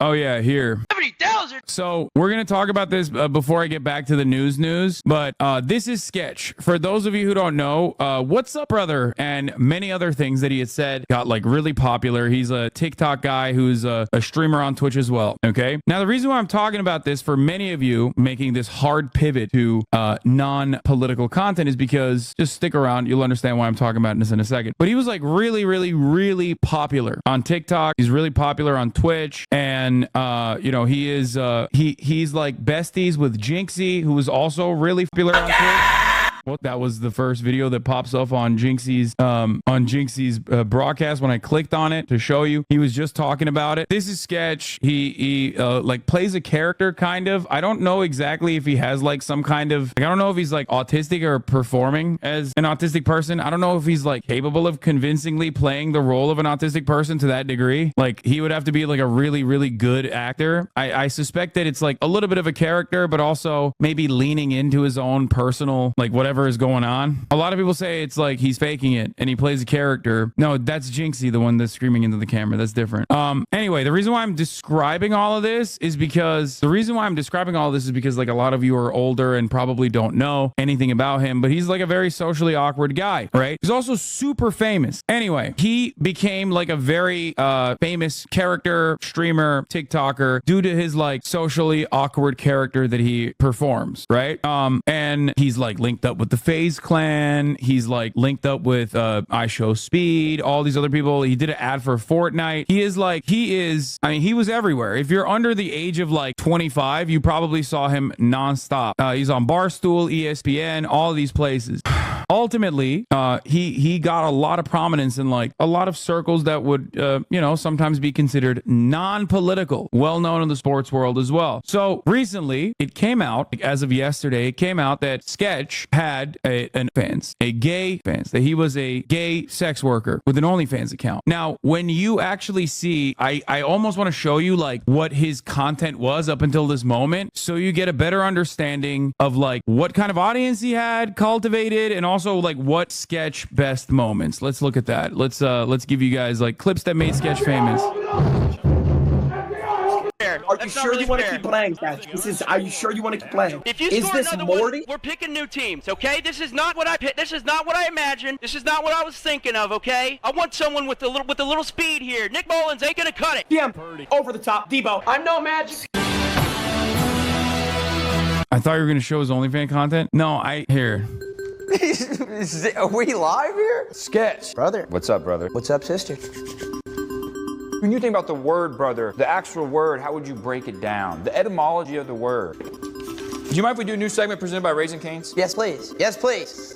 Oh yeah, here. 70,000. So we're gonna talk about this before I get back to the news. But this is Sketch. For those of you who don't know, What's Up Brother and many other things that he had said got like really popular. He's a TikTok guy who's a streamer on Twitch as well. Okay. Now the reason why I'm talking about this for many of you making this hard pivot to non-political content is because, just stick around, you'll understand why I'm talking about this in a second. But he was like really popular on TikTok. He's really popular on Twitch, and you know, he is he's like besties with Jinxie, who is also really popular on Twitch. Well, that was the first video that pops up on Jinxie's broadcast when I clicked on it to show you. He was just talking about it. This is Sketch. He like plays a character kind of. I don't know exactly if he has like some kind of, like, I don't know if he's like autistic or performing as an autistic person. I don't know if he's like capable of convincingly playing the role of an autistic person to that degree. Like, he would have to be like a really good actor. I suspect that it's like a little bit of a character, but also maybe leaning into his own personal, like, whatever is going on. A lot of people say it's like he's faking it and he plays a character. No, that's Jinxie, the one that's screaming into the camera. That's different. Anyway, the reason why I'm describing all of this is because like a lot of you are older and probably don't know anything about him, but he's like a very socially awkward guy, right? He's also super famous. Anyway, he became like a very famous character, streamer, TikToker due to his like socially awkward character that he performs, right? And he's like linked up with the FaZe Clan. He's like linked up with iShowSpeed, all these other people. He did an ad for Fortnite. I mean, he was everywhere. If you're under the age of like 25, you probably saw him nonstop. He's on Barstool, ESPN, all these places. Ultimately, he got a lot of prominence in like a lot of circles that would, you know, sometimes be considered non-political, well known in the sports world as well. So recently, it came out, like, as of yesterday, it came out that Sketch had a gay fans, that he was a gay sex worker with an OnlyFans account. Now, when you actually see, I almost want to show you like what his content was up until this moment, so you get a better understanding of like what kind of audience he had cultivated, and also like what Sketch best moments. Let's look at that. Let's give you guys like clips that made Sketch famous. Are you sure you want to keep playing, Sketch? Are you sure you want to keep playing? If you Is score this another Morty? one, we're picking new teams, okay? This is not what I picked. This is not what I imagined. This is not what I was thinking of, okay? I want someone with a little speed here. Nick Mullins ain't gonna cut it. DM, over the top, Debo. I'm no magic. I thought you were gonna show his OnlyFans content. No, here. Are we live here? Sketch. Brother. What's up, brother? What's up, sister? When you think about the word, brother, the actual word, how would you break it down? The etymology of the word. Do you mind if we do a new segment presented by Raising Cane's? Yes, please. Yes, please.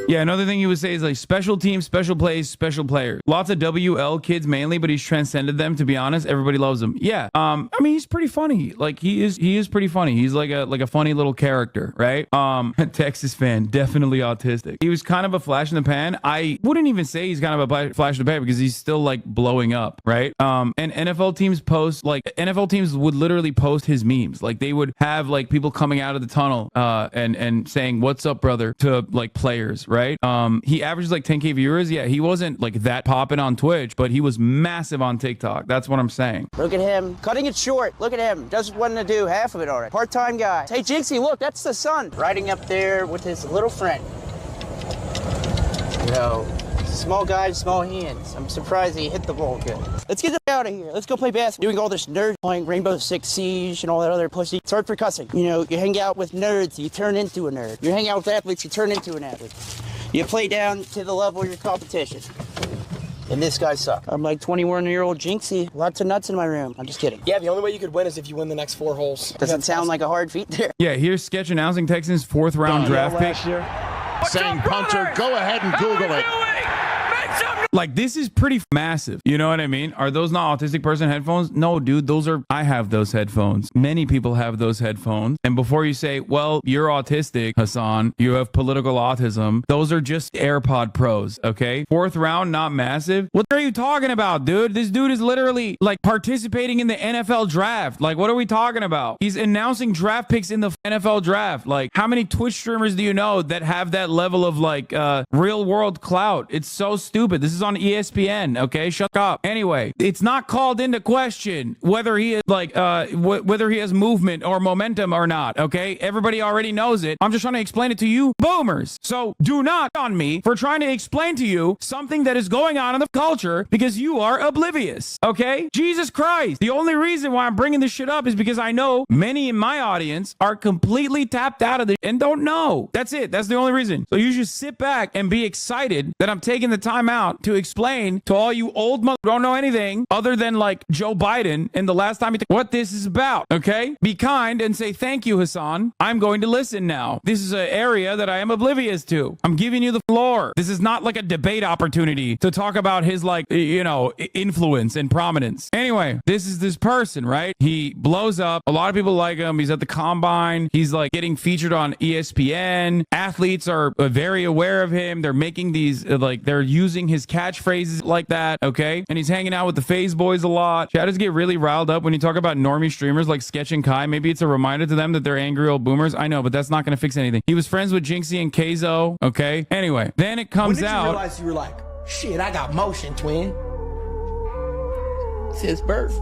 Yeah, another thing he would say is like special teams, special plays, special players. Lots of WL kids mainly, but he's transcended them, to be honest. Everybody loves him. Yeah. I mean, he's pretty funny. Like he is pretty funny. He's like a funny little character, right? Texas fan, definitely autistic. He was kind of a flash in the pan. I wouldn't even say he's kind of a flash in the pan because he's still like blowing up, right? And NFL teams would literally post his memes. Like they would have like people coming out of the tunnel and saying, "What's up, brother?" to like players, right? He averages like 10K viewers. Yeah, he wasn't like that popping on Twitch, but he was massive on TikTok. That's what I'm saying. Look at him. Cutting it short. Look at him. Doesn't want to do half of it already. Part-time guy. Hey, Jinxie, look, that's the son. Riding up there with his little friend. You know, small guy, small hands. I'm surprised he hit the ball good. Let's get out of here. Let's go play basketball. Doing all this nerd playing Rainbow Six Siege and all that other pussy. Sorry for cussing. You know, you hang out with nerds, you turn into a nerd. You hang out with athletes, you turn into an athlete. You play down to the level of your competition. And this guy sucks. I'm like 21-year-old Jinxie. Lots of nuts in my room. I'm just kidding. Yeah, the only way you could win is if you win the next 4 holes. Doesn't sound like a hard feat there. Yeah, here's Sketch announcing Texans 4th round draft pick. Saying, punter, go ahead and Google it. Like, this is pretty massive. You know what I mean? Are those not autistic person headphones? No, dude, I have those headphones. Many people have those headphones. And before you say, well, you're autistic, Hassan, you have political autism, those are just AirPod Pros, okay? 4th round, not massive. What are you talking about, dude? This dude is literally like participating in the NFL draft. Like, what are we talking about? He's announcing draft picks in the NFL draft. Like, how many Twitch streamers do you know that have that level of like real world clout? It's so stupid. This is is on ESPN. Okay, shut up. Anyway, it's not called into question whether he is like whether he has movement or momentum or not. Okay, everybody already knows it. I'm just trying to explain it to you boomers. So do not on me for trying to explain to you something that is going on in the culture because you are oblivious. Okay, Jesus Christ. The only reason why I'm bringing this shit up is because I know many in my audience are completely tapped out of this and don't know. That's it. That's the only reason. So you should sit back and be excited that I'm taking the time out to explain to all you old who don't know anything other than like Joe Biden and the last time what this is about. Okay, be kind and say thank you, Hassan. I'm going to listen now. This is an area that I am oblivious to. I'm giving you the floor. This is not like a debate opportunity to talk about his like, you know, influence and prominence. Anyway, this is this person, right? He blows up. A lot of people like him. He's at the combine. He's like getting featured on ESPN. Athletes are very aware of him. They're making these like they're using his catchphrases like that. Okay, and he's hanging out with the FaZe boys a lot. Shadows get really riled up when you talk about normie streamers like Sketch and Kai. Maybe it's a reminder to them that they're angry old boomers. I know, but that's not going to fix anything. He was friends with Jinxie and Keizo. Okay. Anyway, then it comes When did out. you realize you were like, shit, I got motion, twin? Since birth.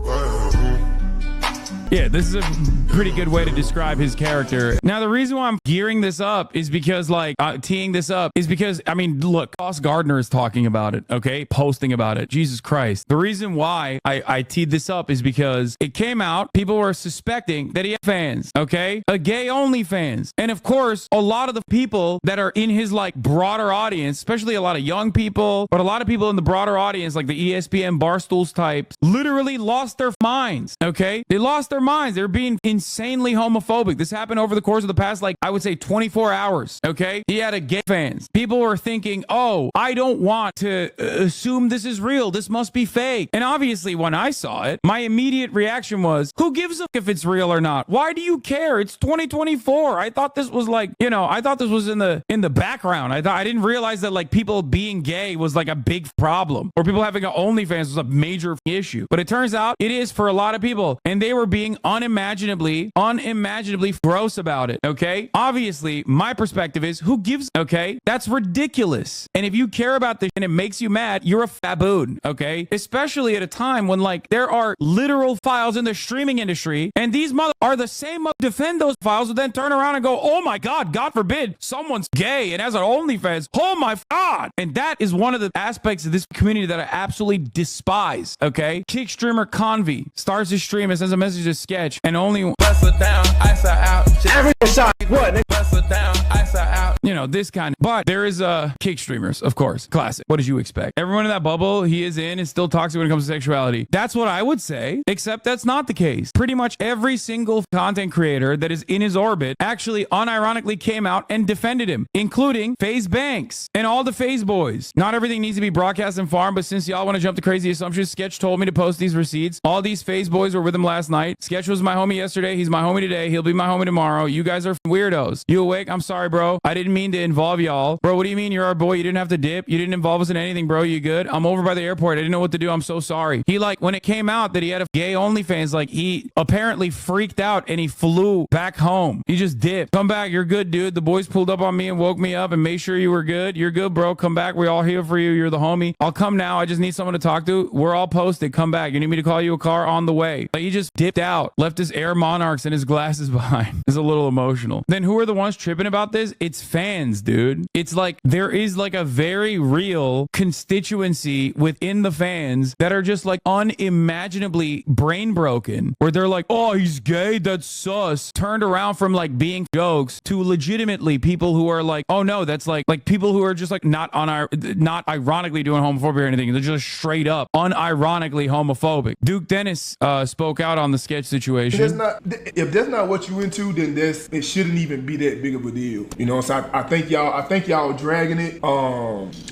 Yeah, this is a pretty good way to describe his character. Now, the reason why I'm gearing this up is because, like, teeing this up is because, I mean, look, Sauce Gardner is talking about it, okay? Posting about it. Jesus Christ. The reason why I teed this up is because it came out, people were suspecting that he had fans, okay? A gay-only fans. And, of course, a lot of the people that are in his, like, broader audience, especially a lot of young people, but a lot of people in the broader audience, like the ESPN Barstools types, literally lost their minds, okay? They lost their minds. They're being insanely homophobic. This happened over the course of the past, like, I would say 24 hours. Okay. He had a gay fans. People were thinking, oh, I don't want to assume this is real. This must be fake. And obviously when I saw it, my immediate reaction was, who gives a fuck if it's real or not? Why do you care? It's 2024. I thought this was like, you know, I thought this was in the background. I didn't realize that like people being gay was like a big problem or people having an OnlyFans was a major issue. But it turns out it is for a lot of people. And they were being unimaginably gross about it. Okay. Obviously, my perspective is who gives? Okay. That's ridiculous. And if you care about this and it makes you mad, you're a baboon. Okay. Especially at a time when like there are literal files in the streaming industry and these mother are the same defend those files and then turn around and go, oh my God, God forbid someone's gay and has an OnlyFans. Oh my God. And that is one of the aspects of this community that I absolutely despise. Okay. Kick streamer Convy starts his stream and sends a message to Sketch and only bust it down, ice her out. Every shot, what? Bust it down, ice her out. you know, this kind of, but there is kick streamers, of course, classic. What did you expect? Everyone in that bubble he is in is still toxic when it comes to sexuality. That's what I would say, except that's not the case. Pretty much every single content creator that is in his orbit actually unironically came out and defended him, including FaZe Banks and all the FaZe boys. Not everything needs to be broadcast and farmed, but since y'all want to jump to crazy assumptions, Sketch told me to post these receipts. All these FaZe boys were with him last night. Sketch was my homie yesterday. He's my homie today. He'll be my homie tomorrow. You guys are weirdos. You awake? I'm sorry, bro. I didn't mean to involve y'all. Bro, what do you mean you're our boy? You didn't have to dip. You didn't involve us in anything, bro. You good? I'm over by the airport. I didn't know what to do. I'm so sorry. He, like, when it came out that he had a gay OnlyFans, like, he apparently freaked out and he flew back home. He just dipped. Come back. You're good, dude. The boys pulled up on me and woke me up and made sure you were good. You're good, bro. Come back. We're all here for you. You're the homie. I'll come now. I just need someone to talk to. We're all posted. Come back. You need me to call you a car? On the way. Like, he just dipped out, left his Air Monarchs and his glasses behind. It's a little emotional. Then who are the ones tripping about this? It's fans, dude. It's like there is like a very real constituency within the fans that are just like unimaginably brain broken, where they're like, oh, he's gay, that's sus. Turned around from like being jokes to legitimately people who are like, oh no, that's like people who are just like not ironically doing homophobia or anything. They're just straight up unironically homophobic. Duke Dennis spoke out on the Sketch situation. If that's not what you into, then it shouldn't even be that big of a deal. You know, so I think y'all dragging it.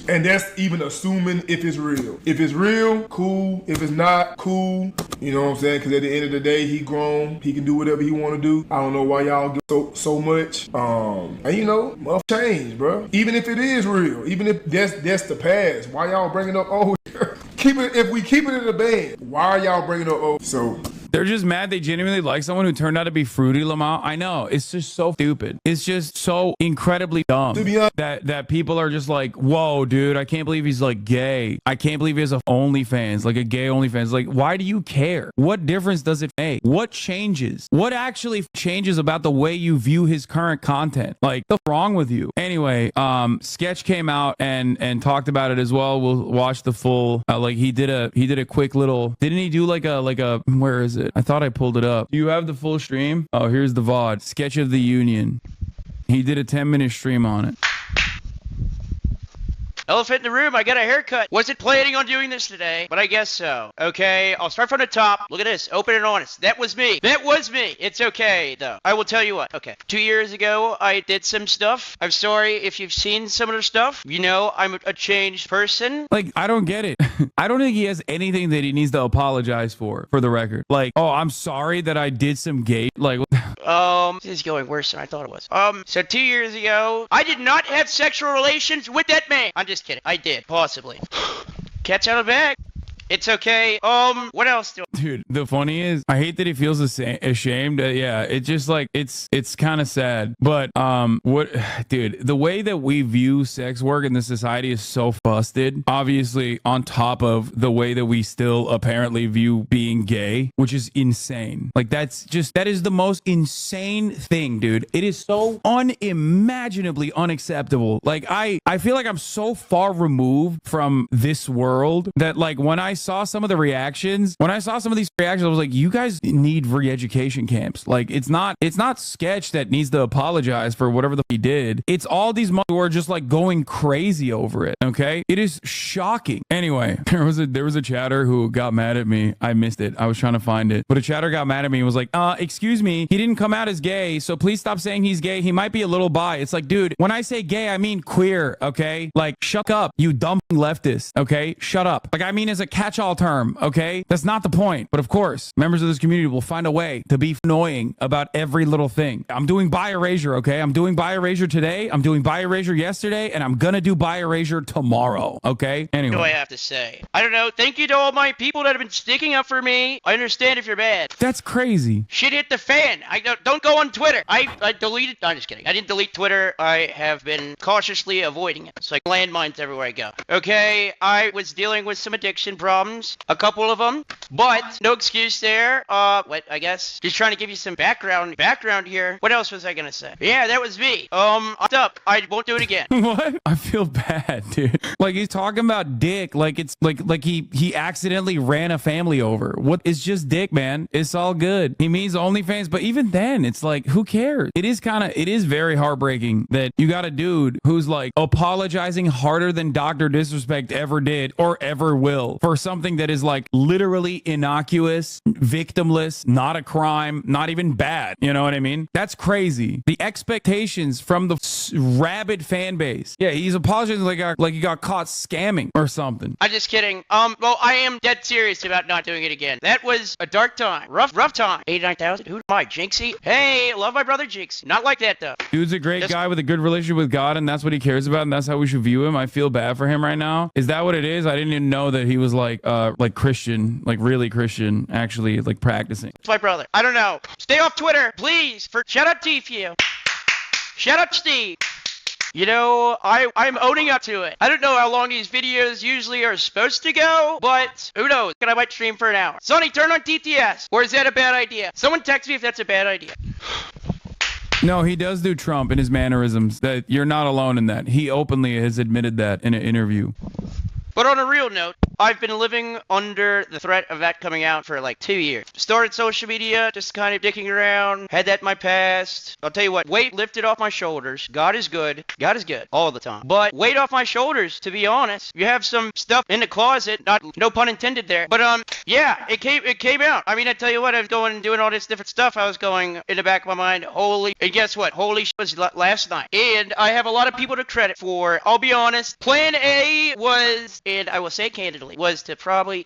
And that's even assuming if it's real. If it's real, cool. If it's not, cool. You know what I'm saying? Because at the end of the day, he grown. He can do whatever he want to do. I don't know why y'all give so much. And you know, change, bro. Even if it is real, even if that's the past, why y'all bringing up? Oh, if we keep it in the band, why are y'all bringing up? Oh, so. They're just mad they genuinely like someone who turned out to be Fruity Lamont. I know. It's just so stupid. It's just so incredibly dumb To be honest, that people are just like, whoa, dude, I can't believe he's like gay. I can't believe he has a OnlyFans, like a gay OnlyFans. Like, why do you care? What difference does it make? What changes? What actually changes about the way you view his current content? Like, what's wrong with you? Anyway, Sketch came out and talked about it as well. We'll watch the full. Like he did a quick little. Didn't he do like a? Where is it? I thought I pulled it up. Do you have the full stream? Oh, here's the VOD. Sketch of the Union. He did a 10-minute stream on it. Elephant in the room, I got a haircut. Wasn't planning on doing this today, but I guess so. Okay, I'll start from the top. Look at this, open and honest. That was me. That was me. It's okay, though. I will tell you what. Okay, 2 years ago, I did some stuff. I'm sorry if you've seen some of the stuff. You know, I'm a changed person. Like, I don't get it. I don't think he has anything that he needs to apologize for the record. Like, oh, I'm sorry that I did some gay, like, This is going worse than I thought it was. So 2 years ago, I did not have sexual relations with that man. I'm just kidding. I did, possibly. Cat's out of the bag. It's okay. What else do dude, the funny is, I hate that he feels ashamed. Yeah, it's just like, it's kind of sad. But, dude, the way that we view sex work in this society is so busted. Obviously, on top of the way that we still apparently view being gay, which is insane. Like, that is the most insane thing, dude. It is so unimaginably unacceptable. Like, I feel like I'm so far removed from this world that, like, when I saw some of these reactions, I was like, you guys need re-education camps. Like, it's not Sketch that needs to apologize for whatever the he did. It's all these who are just like going crazy over it. Okay, it is shocking. Anyway, there was a chatter who got mad at me. I missed it. I was trying to find it, but a chatter got mad at me and was like, excuse me, he didn't come out as gay, so please stop saying he's gay. He might be a little bi. It's like, dude, when I say gay, I mean queer. Okay, like, shut up, you dumb leftist. Okay, shut up. Like, I mean as a catch-all term. Okay, that's not the point. But of course, members of this community will find a way to be annoying about every little thing. I'm doing bi erasure. Okay, I'm doing bi erasure today. I'm doing bi erasure yesterday, and I'm gonna do bi erasure tomorrow. Okay. Anyway, I have to say? I don't know. Thank you to all my people that have been sticking up for me. I understand if you're mad. that's crazy. Shit hit the fan. I don't go on Twitter. I deleted. I'm just kidding. I didn't delete Twitter. I have been cautiously avoiding it. It's like landmines everywhere I go. Okay, I was dealing with some addiction problems, a couple of them, but no excuse there. I guess just trying to give you some background here. What else was I gonna say? Yeah, that was me. Up. I won't do it again. What? I feel bad, dude. Like, he's talking about dick like it's like he accidentally ran a family over. What? It's just dick, man. It's all good. He means OnlyFans, but even then, it's like, who cares? It is very heartbreaking that you got a dude who's like apologizing harder than Dr. Disrespect ever did or ever will for something that is like literally innocuous, victimless, not a crime, not even bad. You know what I mean? That's crazy. The expectations from the rabid fan base. Yeah, he's apologizing like he got caught scamming or something. I'm just kidding. Well, I am dead serious about not doing it again. That was a dark time. Rough time. 89,000? Who am I, Jinxie? Hey, love my brother Jinxie. Not like that, though. Dude's a great guy with a good relationship with God, and that's what he cares about, and that's how we should view him. I feel bad for him right now. Is that what it is? I didn't even know that he was like Christian, like really Christian, actually, like practicing. It's my brother. I don't know. Stay off Twitter, please. Shout out T-Few. Shout out Steve. You know, I'm owning up to it. I don't know how long these videos usually are supposed to go, but who knows? I might stream for an hour. Sonny, turn on TTS. Or is that a bad idea? Someone text me if that's a bad idea. No, he does do Trump in his mannerisms. That you're not alone in that. He openly has admitted that in an interview. But on a real note, I've been living under the threat of that coming out for like 2 years. Started social media, just kind of dicking around, had that in my past. I'll tell you what, weight lifted off my shoulders. God is good. God is good all the time. But weight off my shoulders, to be honest. You have some stuff in the closet, no pun intended there. But yeah, it came out. I mean, I tell you what, I was going and doing all this different stuff. I was going in the back of my mind, and guess what? Holy shit was last night. And I have a lot of people to credit for. I'll be honest. Plan A was, and I will say candidly, was to probably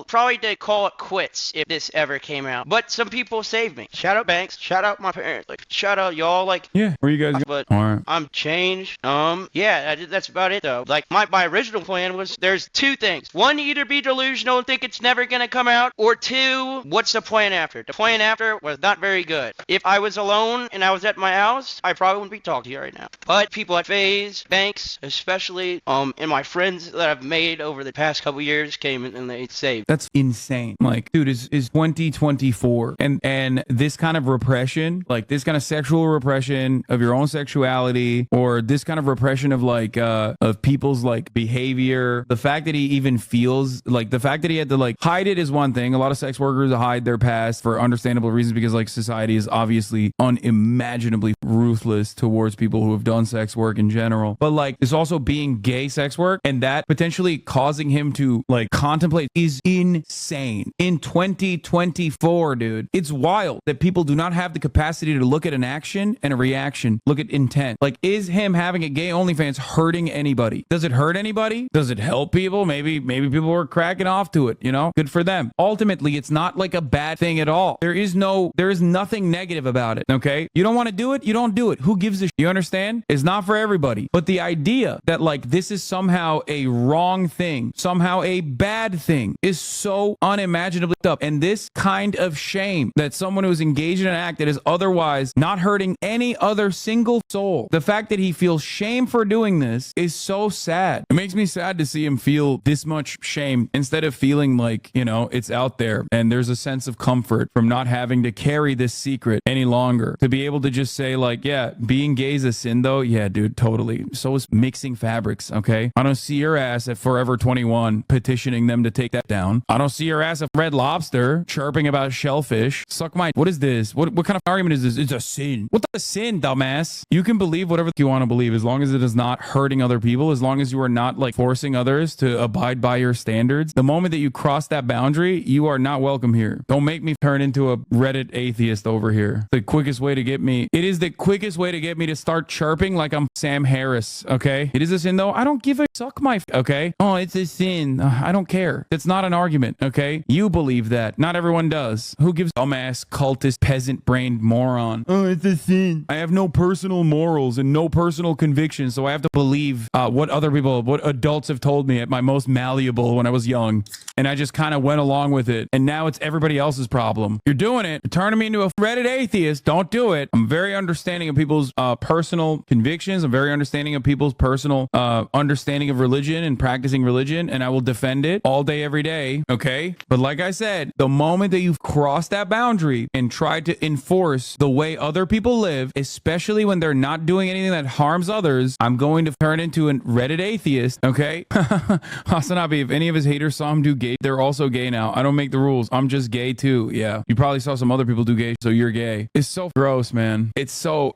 probably to call it quits if this ever came out. But some people saved me. Shout out Banks. Shout out my parents. Like, shout out y'all. Like, yeah, where you guys? But all right. I'm changed. Yeah, that's about it though. Like my original plan was there's two things. One, either be delusional and think it's never gonna come out, or two, what's the plan after? The plan after was not very good. If I was alone and I was at my house, I probably wouldn't be talking to you right now. But people at FaZe, Banks, especially, and my friends that I've made over the past couple years came in and they saved. That's insane. Like, dude, is 2024 and this kind of repression, like this kind of sexual repression of your own sexuality, or this kind of repression of like of people's like behavior. The fact that he even feels like, the fact that he had to like hide it is one thing. A lot of sex workers hide their past for understandable reasons because like society is obviously unimaginably ruthless towards people who have done sex work in general. But like, it's also being gay sex work, and that potentially causing him to like contemplate is insane. In 2024, dude, it's wild that people do not have the capacity to look at an action and a reaction, look at intent. Like, is him having a gay OnlyFans hurting anybody? Does it hurt anybody? Does it help people? Maybe people were cracking off to it, you know? Good for them. Ultimately, it's not like a bad thing at all. There is nothing negative about it, okay? You don't want to do it, you don't do it. Who gives a shit? You understand? It's not for everybody. But the idea that like this is somehow a wrong thing, somehow a bad thing, is so unimaginably up. And this kind of shame that someone who's engaged in an act that is otherwise not hurting any other single soul, the fact that he feels shame for doing this is so sad. It makes me sad to see him feel this much shame instead of feeling like, you know, it's out there and there's a sense of comfort from not having to carry this secret any longer. To be able to just say like, yeah, being gay is a sin though. Yeah, dude, totally. So is mixing fabrics, okay? I don't see your ass at Forever 21 petitioning them to take that down. I don't see your ass at Red Lobster chirping about shellfish. Suck my, what is this? What kind of argument is this? It's a sin. What's a sin, dumbass? You can believe whatever you want to believe as long as it is not hurting other people, as long as you are not like forcing others to abide by your standards. The moment that you cross that boundary, you are not welcome here. Don't make me turn into a Reddit atheist over here. The quickest way to get me, it is the quickest way to get me to start chirping like I'm Sam Harris, okay? It is a sin though. I don't give a suck my, okay? Oh, it's a sin. I don't care. It's not an argument, okay? You believe that. Not everyone does. Who gives dumbass, cultist, peasant-brained moron? Oh, it's a sin. I have no personal morals and no personal convictions, so I have to believe what other people, what adults have told me at my most malleable when I was young. And I just kind of went along with it. And now it's everybody else's problem. You're doing it. You're turning me into a Reddit atheist. Don't do it. I'm very understanding of people's personal convictions. I'm very understanding of people's personal understanding of religion and practicing religion. And I will defend it all day, every day. Okay? But like I said, the moment that you've crossed that boundary and tried to enforce the way other people live, especially when they're not doing anything that harms others, I'm going to turn into a Reddit atheist. Okay? Hasanabi, if any of his haters saw him do gay, they're also gay now. I don't make the rules. I'm just gay too. Yeah. You probably saw some other people do gay, so you're gay. It's so gross, man. It's so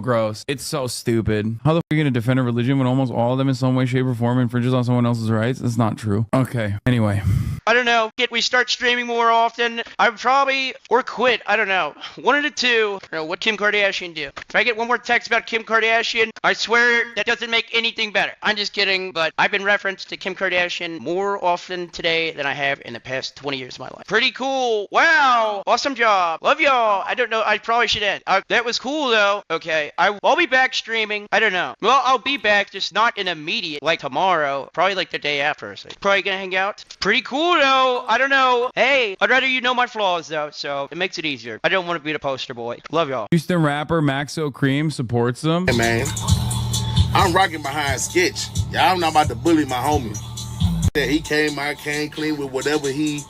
gross. It's so stupid. How the f are you going to defend a religion when almost all of them in some way, shape, or form infringes on someone else's rights? That's not true. Okay. Anyway. I don't know. Get we start streaming more often. I would probably, or quit. I don't know. One of the two. I don't know what Kim Kardashian do. If I get one more text about Kim Kardashian, I swear that doesn't make anything better. I'm just kidding, but I've been referenced to Kim Kardashian more often today than I have in the past 20 years of my life. Pretty cool. Wow. Awesome job. Love y'all. I don't know. I probably should end. That was cool though. Okay. I'll be back streaming. I don't know. Well, I'll be back, just not in immediate, like tomorrow. Probably like the day after. So probably gonna hang out. Pretty cool though. I don't know. Hey, I'd rather you know my flaws though, so it makes it easier. I don't want to be the poster boy. Love y'all. Houston rapper Maxo Cream supports them. Hey man, I'm rocking behind Sketch. Yeah, I'm not about to bully my homie. Yeah, he came clean with whatever he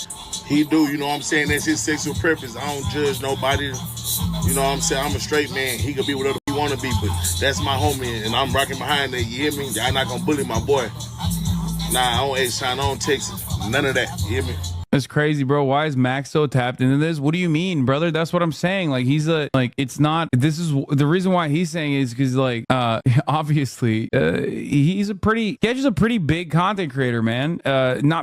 do. You know what I'm saying? That's his sexual preference. I don't judge nobody. You know what I'm saying? I'm a straight man. He could be whatever he want to be, but that's my homie, and I'm rocking behind that. You hear me? I'm not gonna bully my boy. Nah, I don't H-Town, I don't Texas. None of that. You hear me? That's crazy, bro. Why is Max so tapped into this? What do you mean, brother? That's what I'm saying. Like, he's it's not, this is the reason why he's saying is because like, obviously, Sketch is a pretty big content creator, man.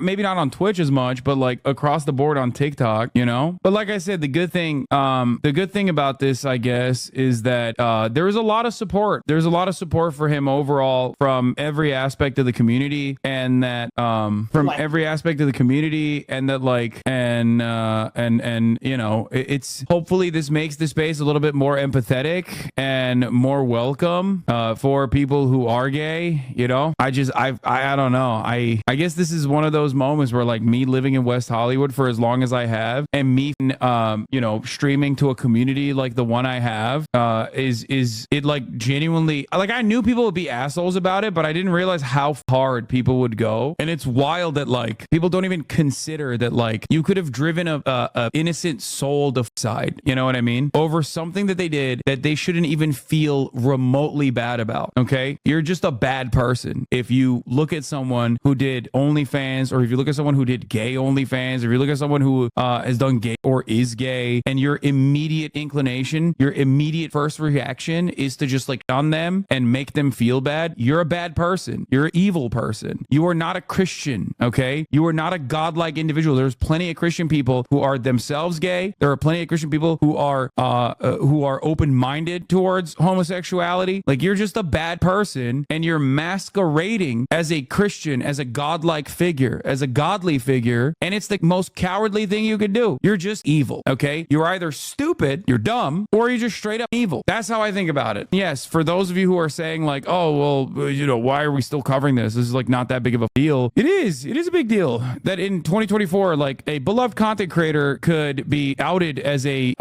Maybe not on Twitch as much, but like across the board on TikTok, you know? But like I said, the good thing about this, I guess, is that, there is a lot of support. There's a lot of support for him overall from every aspect of the community, and that, that like, and you know, it's hopefully this makes the space a little bit more empathetic and more welcome for people who are gay. You know, I don't know. I guess this is one of those moments where, like, me living in West Hollywood for as long as I have, and me you know, streaming to a community like the one I have, is it, like, genuinely, like, I knew people would be assholes about it, but I didn't realize how hard people would go. And it's wild that, like, people don't even consider that, like, you could have driven a innocent soul to side, you know what I mean, over something that they did that they shouldn't even feel remotely bad about. Okay, you're just a bad person if you look at someone who did OnlyFans, or if you look at someone who did gay OnlyFans, or if you look at someone who has done gay or is gay, and your immediate inclination, your immediate first reaction is to just, like, on them and make them feel bad. You're a bad person. You're an evil person. You are not a Christian. Okay, you are not a godlike individual. There's plenty of Christian people who are themselves gay. There are plenty of Christian people who are open-minded towards homosexuality. Like, you're just a bad person, and you're masquerading as a Christian, as a godlike figure, as a godly figure, and it's the most cowardly thing you could do. You're just evil. Okay, you're either stupid, you're dumb, or you're just straight up evil. That's how I think about it. Yes, for those of you who are saying, like, oh, well, you know, why are we still covering this? This is, like, not that big of a deal. It is a big deal that in 2024, like, a beloved content creator could be outed as a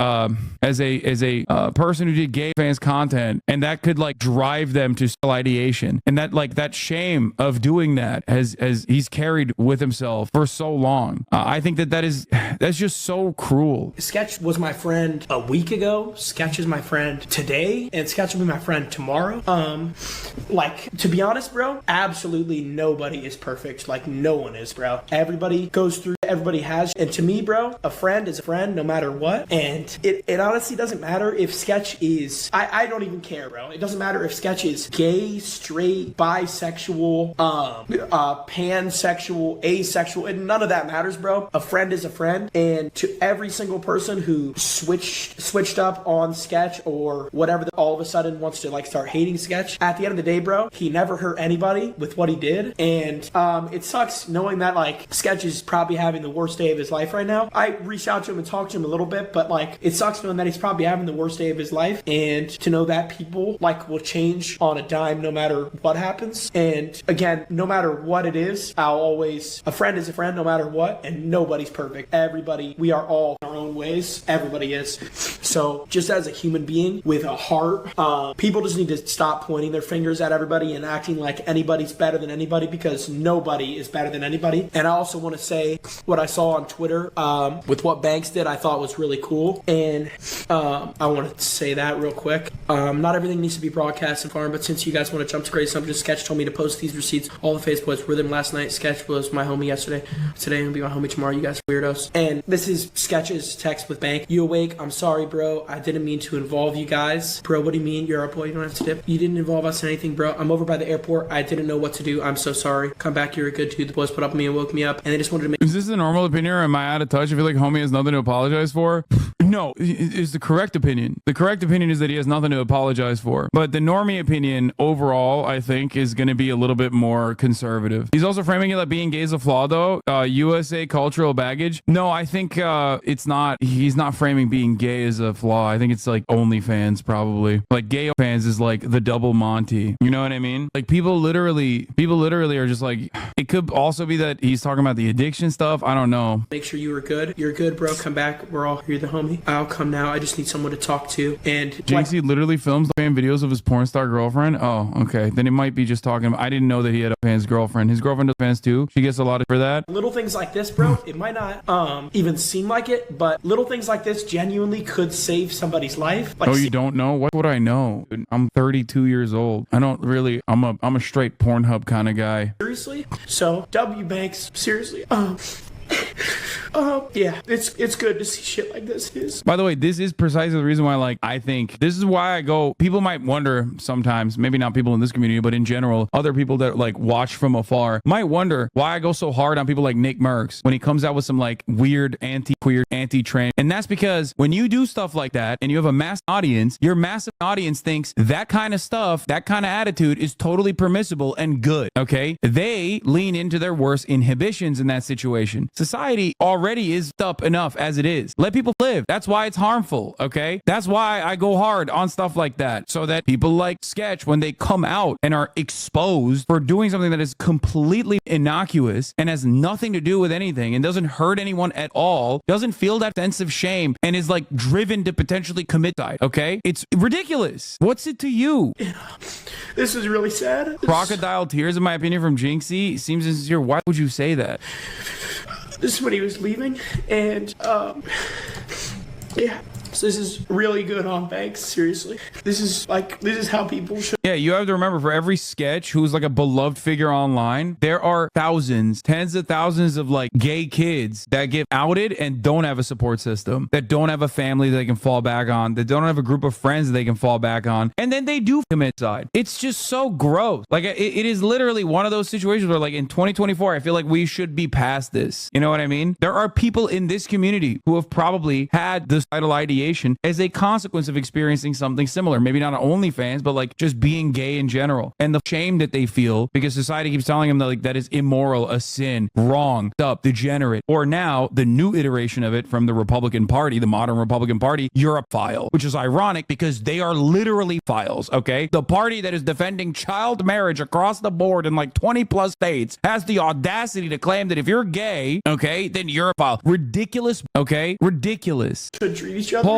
person who did gay fans content, and that could, like, drive them to ideation, and that, like, that shame of doing that has he's carried with himself for so long. I think that's just so cruel. Sketch was my friend a week ago. Sketch is my friend today, and Sketch will be my friend tomorrow. Like, to be honest, bro, absolutely nobody is perfect. Like, no one is, bro. Everybody goes through, everybody has. And to me, bro, a friend is a friend no matter what. And it honestly doesn't matter if Sketch is, I don't even care, bro. It doesn't matter if Sketch is gay, straight, bisexual, pansexual, asexual, and none of that matters, bro. A friend is a friend. And to every single person who switched up on Sketch or whatever, all of a sudden wants to, like, start hating Sketch, at the end of the day, bro, he never hurt anybody with what he did. And it sucks knowing that, like, Sketch is probably having the worst day of his life right now. I reached out to him and talked to him a little bit, but, like, it sucks knowing that he's probably having the worst day of his life, and to know that people, like, will change on a dime no matter what happens. And again, no matter what it is, a friend is a friend no matter what, and nobody's perfect. Everybody, we are all in our own ways. Everybody is. So just as a human being with a heart, people just need to stop pointing their fingers at everybody and acting like anybody's better than anybody, because nobody is better than anybody. And I also want to say what I saw on Twitter with what Banks did, I thought was really cool. And I want to say that real quick. Not everything needs to be broadcast and farmed, but since you guys want to jump to great assumptions, Sketch told me to post these receipts. All the Facebooks were them last night. Sketch was my homie yesterday. Today he'll be my homie tomorrow. You guys are weirdos. And this is Sketch's text with Bank. You awake? I'm sorry, bro. I didn't mean to involve you guys. Bro, what do you mean? You're our boy. You don't have to dip. You didn't involve us in anything, bro. I'm over by the airport. I didn't know what to do. I'm so sorry. Come back. You're a good dude. The boys put up with me and woke me up, and they just wanted to make... Is this the normal opinion, or am I out of touch? I feel like homie has nothing to apologize for. No, is the correct opinion. The correct opinion is that he has nothing to apologize for. But the normie opinion overall, I think, is going to be a little bit more conservative. He's also framing it like being gay is a flaw, though. USA cultural baggage. No, I think it's not. He's not framing being gay as a flaw. I think it's like OnlyFans, probably. Like, gay fans is like the double Monty. You know what I mean? Like, people literally are just like, it could also be that he's talking about the addiction stuff. I don't know. Make sure you were good. You're good, bro. Come back. We're all here, the homie. I'll come now. I just need someone to talk to. And Jinxie literally films the fan videos of his porn star girlfriend. Oh, okay. Then it might be just talking. I didn't know that he had a fan's girlfriend. His girlfriend does fans too. She gets a lot for that. Little things like this, bro, it might not even seem like it, but little things like this genuinely could save somebody's life. Like, oh, you don't know? What would I know? Dude, I'm 32 years old. I don't really. I'm a straight Pornhub kind of guy. Seriously? So, W Banks, seriously. Yeah, it's good to see shit like this. By the way, this is precisely the reason why, like, I think this is why I go. People might wonder sometimes, maybe not people in this community, but in general, other people that like watch from afar might wonder why I go so hard on people like Nick Merckx when he comes out with some like weird anti-queer, anti-trans. And that's because when you do stuff like that and you have a mass audience, your massive audience thinks that kind of stuff, that kind of attitude is totally permissible and good. Okay, they lean into their worst inhibitions in that situation. Society already already is up enough as it is. Let people live. That's why it's harmful, okay? That's why I go hard on stuff like that, so that people like Sketch, when they come out and are exposed for doing something that is completely innocuous and has nothing to do with anything and doesn't hurt anyone at all, doesn't feel that sense of shame, and is like driven to potentially commit suicide, okay? It's ridiculous. What's it to you? This is really sad. Crocodile tears, in my opinion, from Jinxie seems insincere. Why would you say that? This is when he was leaving, and yeah. So this is really good on Banks, seriously. This is how people should. Yeah, you have to remember, for every Sketch who's like a beloved figure online, there are thousands, tens of thousands of like gay kids that get outed and don't have a support system, that don't have a family that they can fall back on, that don't have a group of friends that they can fall back on, and then they do commit suicide. It's just so gross. Like, it is literally one of those situations where, like, in 2024, I feel like we should be past this. You know what I mean? There are people in this community who have probably had the suicidal ideation as a consequence of experiencing something similar. Maybe not on OnlyFans, but like just being gay in general. And the shame that they feel because society keeps telling them that, like, that is immoral, a sin, wrong, up, degenerate. Or now the new iteration of it from the Republican Party, the modern Republican Party, Europhile, which is ironic because they are literally files, okay? The party that is defending child marriage across the board in like 20 plus states has the audacity to claim that if you're gay, okay, then you're a file. Ridiculous, okay? Ridiculous. Should treat each other.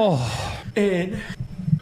And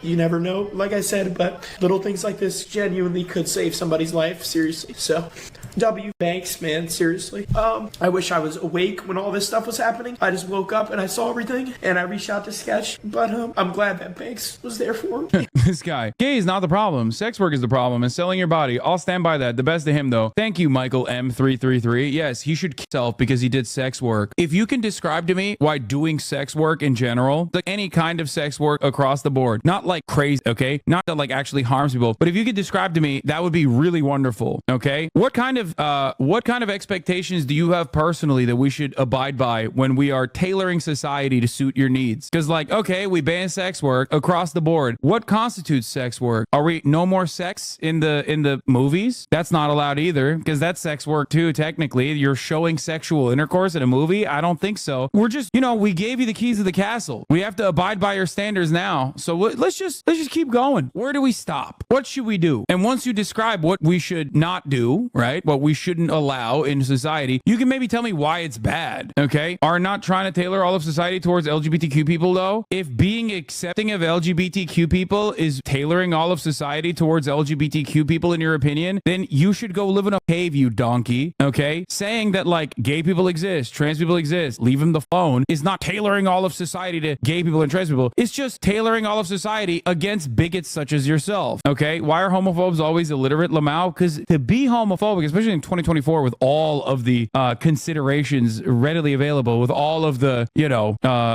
you never know, like I said, but little things like this genuinely could save somebody's life, seriously. So, W. Banks, man, seriously. I wish I was awake when all this stuff was happening. I just woke up and I saw everything, and I reached out to Sketch, but I'm glad that Banks was there for him. This guy. Gay is not the problem. Sex work is the problem, and selling your body. I'll stand by that. The best to him, though. Thank you, Michael M333. Yes, he should kill himself because he did sex work. If you can describe to me why doing sex work in general, like any kind of sex work across the board, not like crazy, okay? Not that like actually harms people, but if you could describe to me, that would be really wonderful, okay? What kind of expectations do you have personally that we should abide by when we are tailoring society to suit your needs? Because, like, okay, we ban sex work across the board. What constitutes sex work? Are we no more sex in the movies? That's not allowed either, because that's sex work too. Technically, you're showing sexual intercourse in a movie. I don't think so. We're just, we gave you the keys to the castle. We have to abide by your standards now. So let's just keep going. Where do we stop? What should we do? And once you describe what we should not do, right? What we shouldn't allow in society, you can maybe tell me why it's bad, okay? Are not trying to tailor all of society towards LGBTQ people, though? If being accepting of LGBTQ people is tailoring all of society towards LGBTQ people, in your opinion, then you should go live in a cave, you donkey, okay? Saying that, like, gay people exist, trans people exist, leave them the phone, is not tailoring all of society to gay people and trans people. It's just tailoring all of society against bigots such as yourself, okay? Why are homophobes always illiterate, Lamau? Because to be homophobic, especially in 2024, with all of the considerations readily available, with all of the,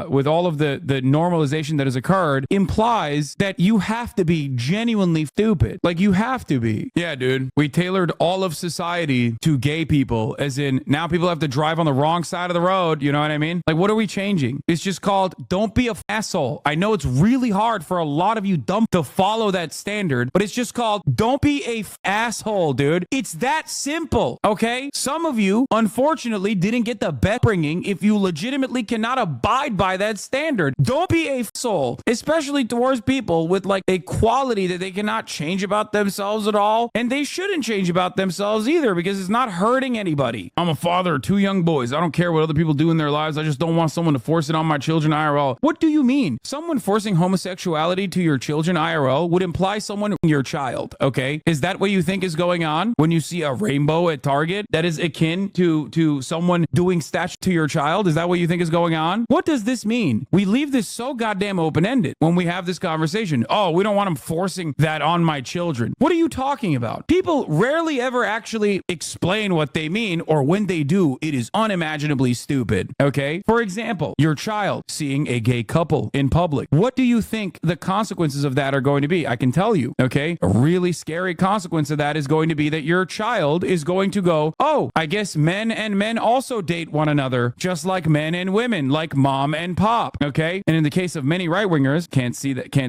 with all of the normalization that has occurred, implies that you have to be genuinely stupid. Like, you have to be. Yeah, dude. We tailored all of society to gay people, as in now people have to drive on the wrong side of the road. You know what I mean? Like, what are we changing? It's just called don't be a asshole. I know it's really hard for a lot of you dumb to follow that standard, but it's just called don't be a asshole, dude. It's that simple, okay? Some of you, unfortunately, didn't get the bet bringing if you legitimately cannot abide by that standard. Don't be a asshole, especially towards people with like a quality that they cannot change about themselves at all, and they shouldn't change about themselves either because it's not hurting anybody. I'm a father of 2 young boys. I don't care what other people do in their lives. I just don't want someone to force it on my children IRL. What do you mean? Someone forcing homosexuality to your children IRL would imply someone your child, okay? Is that what you think is going on when you see a rainbow at Target that is akin to someone doing statue to your child? Is that what you think is going on? What does this mean? We leave this so goddamn open-ended when we have this conversation. Oh, we don't want them forcing that on my children. What are you talking about? People rarely ever actually explain what they mean, or when they do, it is unimaginably stupid, okay? For example, your child seeing a gay couple in public. What do you think the consequences of that are going to be? I can tell you, okay? A really scary consequence of that is going to be that your child is going to go, oh, I guess men and men also date one another, just like men and women, like mom and pop, okay? And in the case of many right-wingers, can't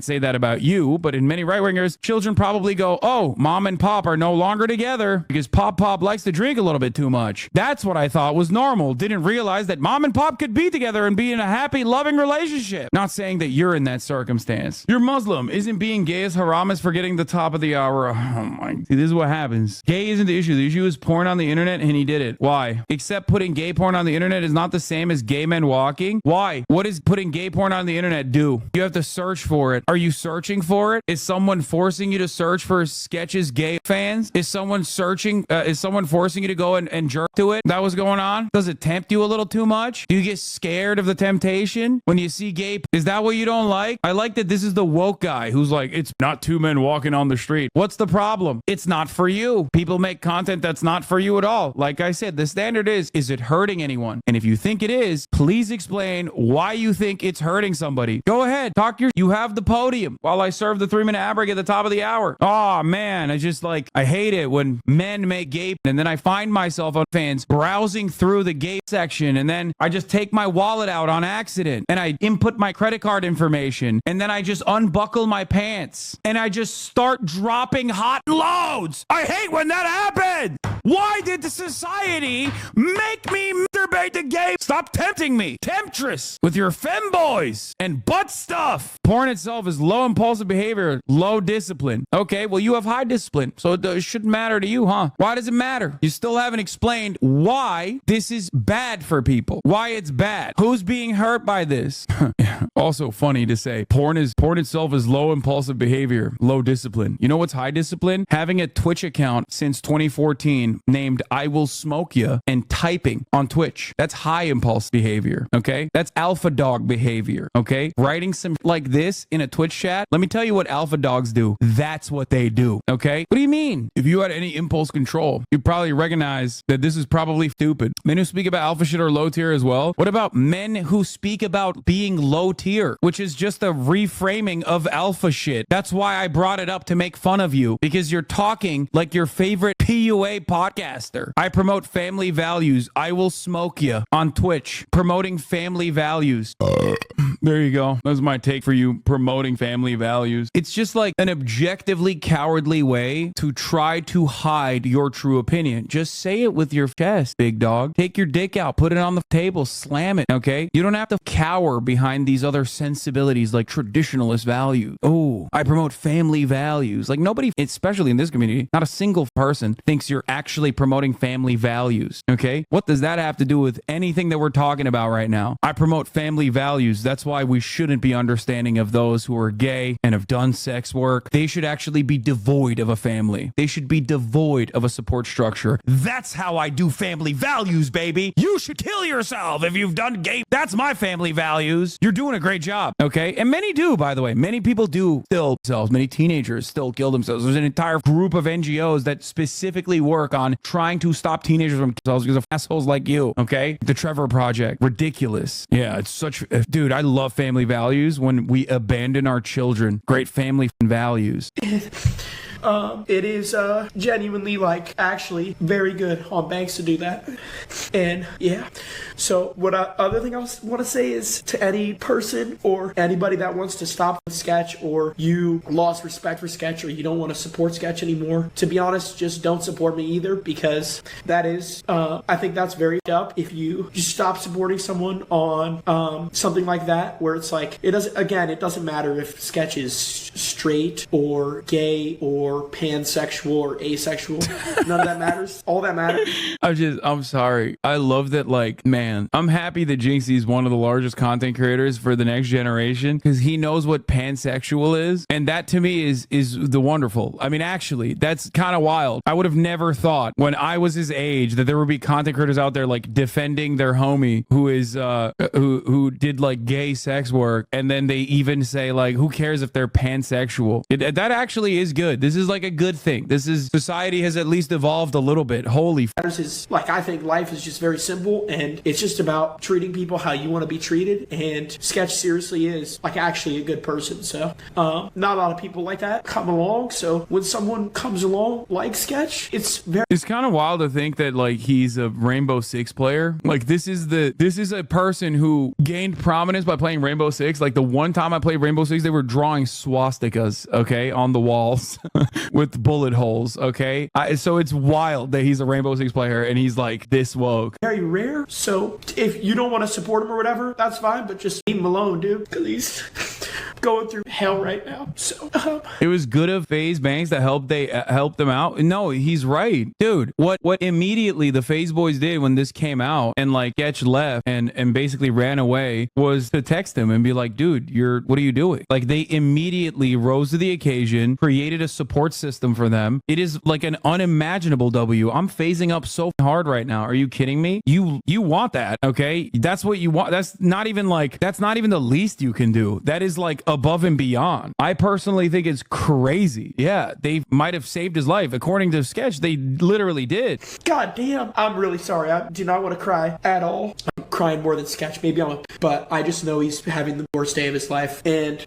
say that about you, you, but in many right wingers, children probably go, oh, mom and pop are no longer together because pop likes to drink a little bit too much. That's what I thought was normal. Didn't realize that mom and pop could be together and be in a happy, loving relationship. Not saying that you're in that circumstance. You're Muslim. Isn't being gay as haram as forgetting the top of the hour? Oh my. See, this is what happens. Gay isn't the issue. The issue is porn on the internet, and he did it. Why? Except putting gay porn on the internet is not the same as gay men walking. Why? What does putting gay porn on the internet do? You have to search for it. Are you searching for it? Is someone forcing you to search for Sketch's gay fans? Is someone searching? Is someone forcing you to go and jerk to it? That was going on? Does it tempt you a little too much? Do you get scared of the temptation when you see gay? Is that what you don't like? I like that this is the woke guy who's like, it's not two men walking on the street. What's the problem? It's not for you. People make content that's not for you at all. Like I said, the standard is it hurting anyone? And if you think it is, please explain why you think it's hurting somebody. Go ahead. You have the podium while I serve the 3-minute ad break at the top of the hour. Oh man, I hate it when men make gay and then I find myself on fans browsing through the gay section and then I just take my wallet out on accident and I input my credit card information and then I just unbuckle my pants and I just start dropping hot loads. I hate when that happens. Why did the society make me masturbate to gay? Stop tempting me. Temptress with your femboys and butt stuff. Porn itself is low impulsive behavior, low discipline. Okay, well, you have high discipline, so it shouldn't matter to you, huh? Why does it matter? You still haven't explained why this is bad for people. Why it's bad. Who's being hurt by this? Also funny to say, porn itself is low impulsive behavior, low discipline. You know what's high discipline? Having a Twitch account since 2014 named I Will Smoke Ya and typing on Twitch. That's high impulse behavior, okay? That's alpha dog behavior, okay? Writing some like this in a Twitch chat. Let me tell you what alpha dogs do. That's what they do, okay? What do you mean? If you had any impulse control, you'd probably recognize that this is probably stupid. Men who speak about alpha shit are low tier as well. What about men who speak about being low tier, which is just a reframing of alpha shit? That's why I brought it up to make fun of you, because you're talking like your favorite PUA podcaster. I promote family values. I Will Smoke Ya on Twitch, promoting family values. There you go. That's my take for you, promoting family values. It's just like an objectively cowardly way to try to hide your true opinion. Just say it with your chest, big dog. Take your dick out, put it on the table, slam it, okay? You don't have to cower behind these other sensibilities like traditionalist values. Oh, I promote family values. Like nobody, especially in this community, not a single person thinks you're actually promoting family values, okay? What does that have to do with anything that we're talking about right now? I promote family values. That's why we shouldn't be understanding of those who are gay and have done sex work. They should actually be devoid of a family. They should be devoid of a support structure. That's how I do family values, baby. You should kill yourself if you've done gay. That's my family values. You're doing a great job, okay? And many do, by the way. Many people do kill themselves. Many teenagers still kill themselves. There's an entire group of NGOs that specifically work on trying to stop teenagers from themselves because of assholes like you, okay? The Trevor Project. Ridiculous. Yeah, it's such... Dude, I love family values when we abandon our children. Great family values. It is genuinely, like, actually very good on Banks to do that. And yeah, so what other thing I want to say is to any person or anybody that wants to stop with Sketch, or you lost respect for Sketch, or you don't want to support Sketch anymore, to be honest, just don't support me either, because that is I think that's very up if you just stop supporting someone on something like that, where it's like, it doesn't matter if Sketch is straight or gay or pansexual or asexual. None of that matters. All that matters. I'm sorry. I love that, like, man, I'm happy that Jinxie is one of the largest content creators for the next generation, because he knows what pansexual is. And that to me is the wonderful. I mean, actually, that's kind of wild. I would have never thought when I was his age that there would be content creators out there like defending their homie who is who did like gay sex work, and then they even say like, who cares if they're pansexual? That actually is good. This is like a good thing. This is society has at least evolved a little bit. Holy matters is, like, I think life is just very simple, and it's just about treating people how you want to be treated, and Sketch seriously is, like, actually a good person. So not a lot of people like that come along, so when someone comes along like Sketch, it's kind of wild to think that like he's a Rainbow Six player. Like this is a person who gained prominence by playing Rainbow Six. Like the one time I played Rainbow Six, they were drawing swastikas, okay, on the walls with bullet holes, okay. So it's wild that he's a Rainbow Six player and he's like this woke. Very rare. So if you don't want to support him or whatever, that's fine, but just leave him alone, dude, because he's going through hell right now. So it was good of FaZe Banks that helped them out. No, he's right, dude. What immediately the FaZe boys did when this came out and like Sketch left and basically ran away was to text him and be like, dude, what are you doing? Like they immediately rose to the occasion, created a support system for them. It is like an unimaginable W. I'm phasing up so hard right now. Are you kidding me? You want that, okay? That's what you want. That's not even the least you can do. That is like above and beyond. I personally think it's crazy. Yeah, they might have saved his life. According to Sketch, they literally did. God damn. I'm really sorry. I do not want to cry at all. I'm crying more than Sketch. Maybe but I just know he's having the worst day of his life. And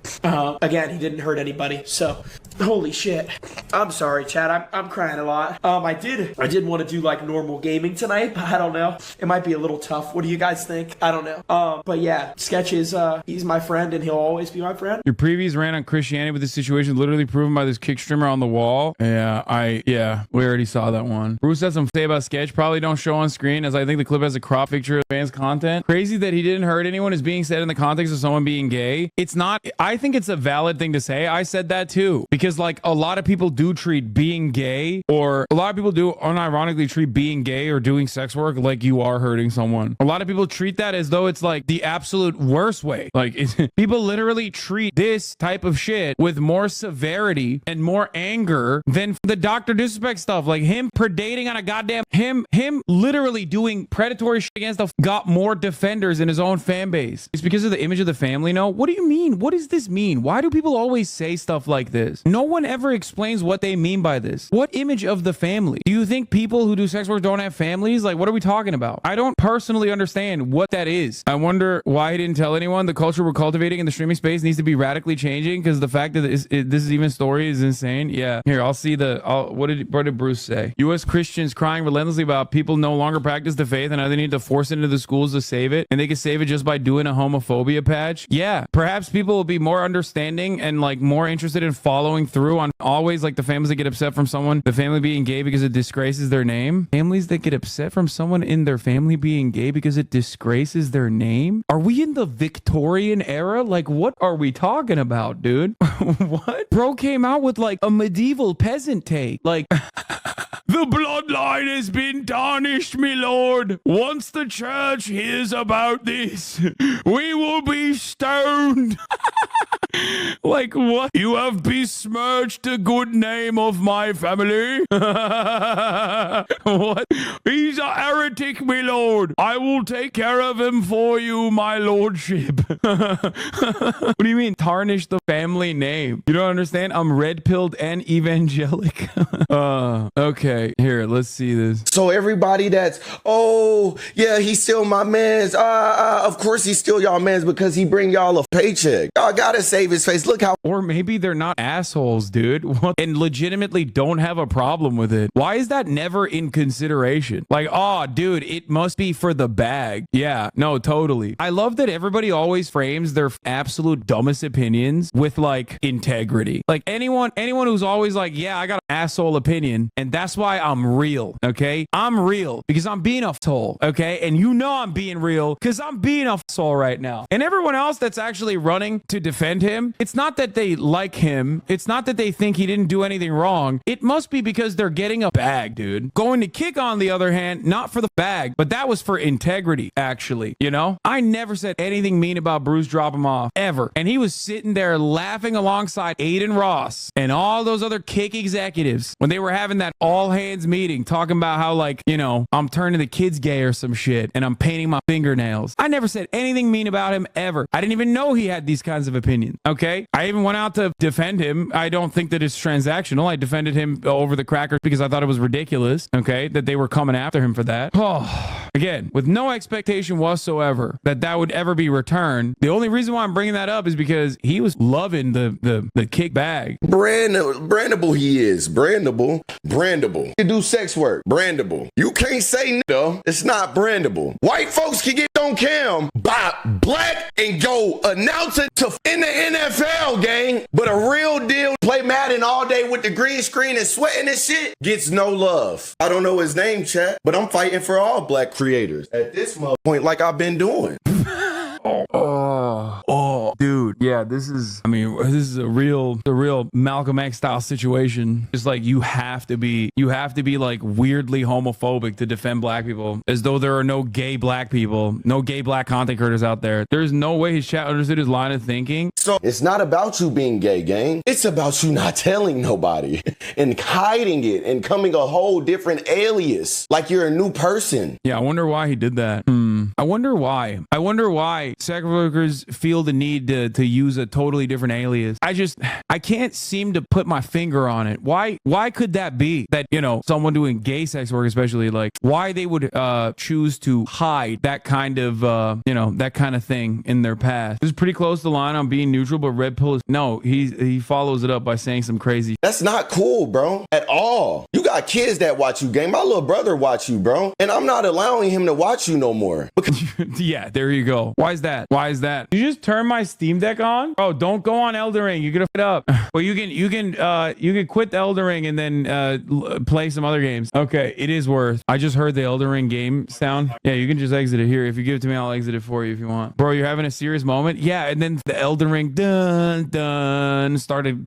again, he didn't hurt anybody. So holy shit. I'm sorry, Chad. I'm crying a lot. I did want to do like normal gaming tonight, but I don't know. It might be a little tough. What do you guys think? I don't know. But yeah, Sketch is he's my friend and he'll always be my friend. Your previous rant on Christianity with this situation literally proven by this kick streamer on the wall. Yeah, we already saw that one. Bruce has some to say about Sketch. Probably don't show on screen as I think the clip has a crop picture of fans' content. Crazy that he didn't hurt anyone is being said in the context of someone being gay. It's not. I think it's a valid thing to say. I said that too because like a lot of people do treat being gay, or a lot of people do unironically treat being gay or doing sex work like you are hurting someone. A lot of people treat that as though it's like the absolute worst way. Like people literally treat this type of shit with more severity and more anger than the Dr. Disrespect stuff. Like him predating on a goddamn him literally doing predatory shit against got more defenders in his own fan base. It's because of the image of the family. No, what do you mean? What does this mean? Why do people always say stuff like this? No one ever explains what they mean by this. What image of the family? Do you think people who do sex work don't have families? Like, what are we talking about? I don't personally understand what that is. I wonder why he didn't tell anyone. The culture we're cultivating in the streaming space needs to be radically changing because the fact that this is even story is insane. Yeah. Here, I'll see what did Bruce say? U.S. Christians crying relentlessly about people no longer practice the faith and now they need to force it into the schools to save it, and they can save it just by doing a homophobia patch. Yeah, perhaps people will be more understanding and like more interested in following through on always like the families that get upset from someone, the family being gay because it disgraces their name. Families that get upset from someone in their family being gay because it disgraces their name. Are we in the Victorian era? Like, what are we talking about, dude? What? Bro came out with like a medieval peasant take. Like, the bloodline has been tarnished, my lord. Once the church hears about this, we will be stoned. Like, what? You have besmirched the good name of my family. What? He's a heretic, my lord. I will take care of him for you, my lordship. What do you mean, tarnish the family name? You don't understand? I'm red-pilled and evangelic. Okay, here, let's see this. So everybody that's, oh, yeah, he's still my mans. Of course he's still y'all mans because he bring y'all a paycheck. Y'all gotta save his face. Look how. Or maybe they're not assholes, dude. What? And legitimately don't have a problem with it. Why is that never in consideration? Like, oh, dude, it must be for the bag. Yeah, no, totally. I love that everybody always frames their absolute dumbest opinions with like integrity. Like anyone who's always like, yeah, I got an asshole opinion and that's why I'm real, okay? I'm real because I'm being a asshole, okay? And you know I'm being real because I'm being a asshole right now. And everyone else that's actually running to defend him, it's not that they like him. It's not that they think he didn't do anything wrong. It must be because they're getting a bag, dude. Going to kick, on the other hand, not for the bag, but that was for integrity, actually. You know? I never said anything mean about Bruce drop him off, ever. And he was sitting there laughing alongside Aiden Ross and all those other kick executives when they were having that all-hands meeting talking about how, like, you know, I'm turning the kids gay or some shit and I'm painting my fingernails. I never said anything mean about him, ever. I didn't even know he had these kinds of opinions, okay? I even went out to defend him. I don't think that it's transactional. I defended him over the crackers because I thought it was ridiculous, okay, that they were coming after him for that. Oh, again, with no expectation whatsoever that would ever be returned. The only reason why I'm bringing that up is because he was loving the kick bag. Brandable he is. Brandable. You do sex work. Brandable. You can't say though. It's not brandable. White folks can get on cam, buy black and go announce it in the NFL game, but a real deal play Madden all day with the green screen and sweating and shit gets no love. I don't know his name, chat, but I'm fighting for all black creators at this point like I've been doing. Oh, dude. Yeah, this is a real Malcolm X style situation. It's like you have to be like weirdly homophobic to defend black people, as though there are no gay black people, no gay black content creators out there. There's no way his chat understood his line of thinking. So it's not about you being gay, gang. It's about you not telling nobody and hiding it and coming a whole different alias, like you're a new person. Yeah, I wonder why he did that. I wonder why sex workers feel the need to use a totally different alias. I can't seem to put my finger on it. Why could that be? That, someone doing gay sex work, especially, like, why they would choose to hide that kind of that kind of thing in their past. This is pretty close to the line on being neutral, but Red Pill is no. He follows it up by saying some crazy. That's not cool, bro, at all. You got kids that watch you, gang. My little brother watch you, bro, and I'm not allowing him to watch you no more. Yeah, there you go. Why is that? You just turn my Steam Deck on? Oh, don't go on Elden Ring. You're gonna f it up. Well, you can quit the Elden Ring and then play some other games. Okay, it is worth. I just heard the Elden Ring game sound. Yeah, you can just exit it here. If you give it to me, I'll exit it for you if you want. Bro, you're having a serious moment? Yeah, and then the Elden Ring dun started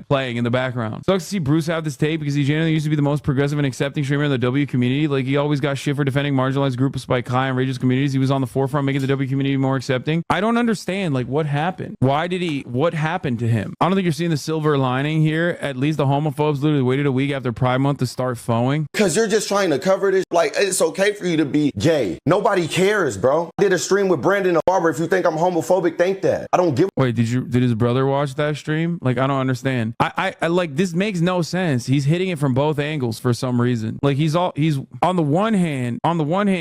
playing in the background. Sucks to see Bruce have this take because he genuinely used to be the most progressive and accepting streamer in the W community. Like, he always got shit for defending marginalized groups despite high and outrageous communities. He was on the forefront making the W community more accepting. I don't understand, like, what happened? What happened to him? I don't think you're seeing the silver lining here. At least the homophobes literally waited a week after Pride Month to start foeing. Because you're just trying to cover this. Like, it's okay for you to be gay. Nobody cares, bro. I did a stream with Brandon Barber. If you think I'm homophobic, think that. I don't give. Wait, did his brother watch that stream? Like, I don't understand. I like, this makes no sense. He's hitting it from both angles for some reason. Like, he's on the one hand,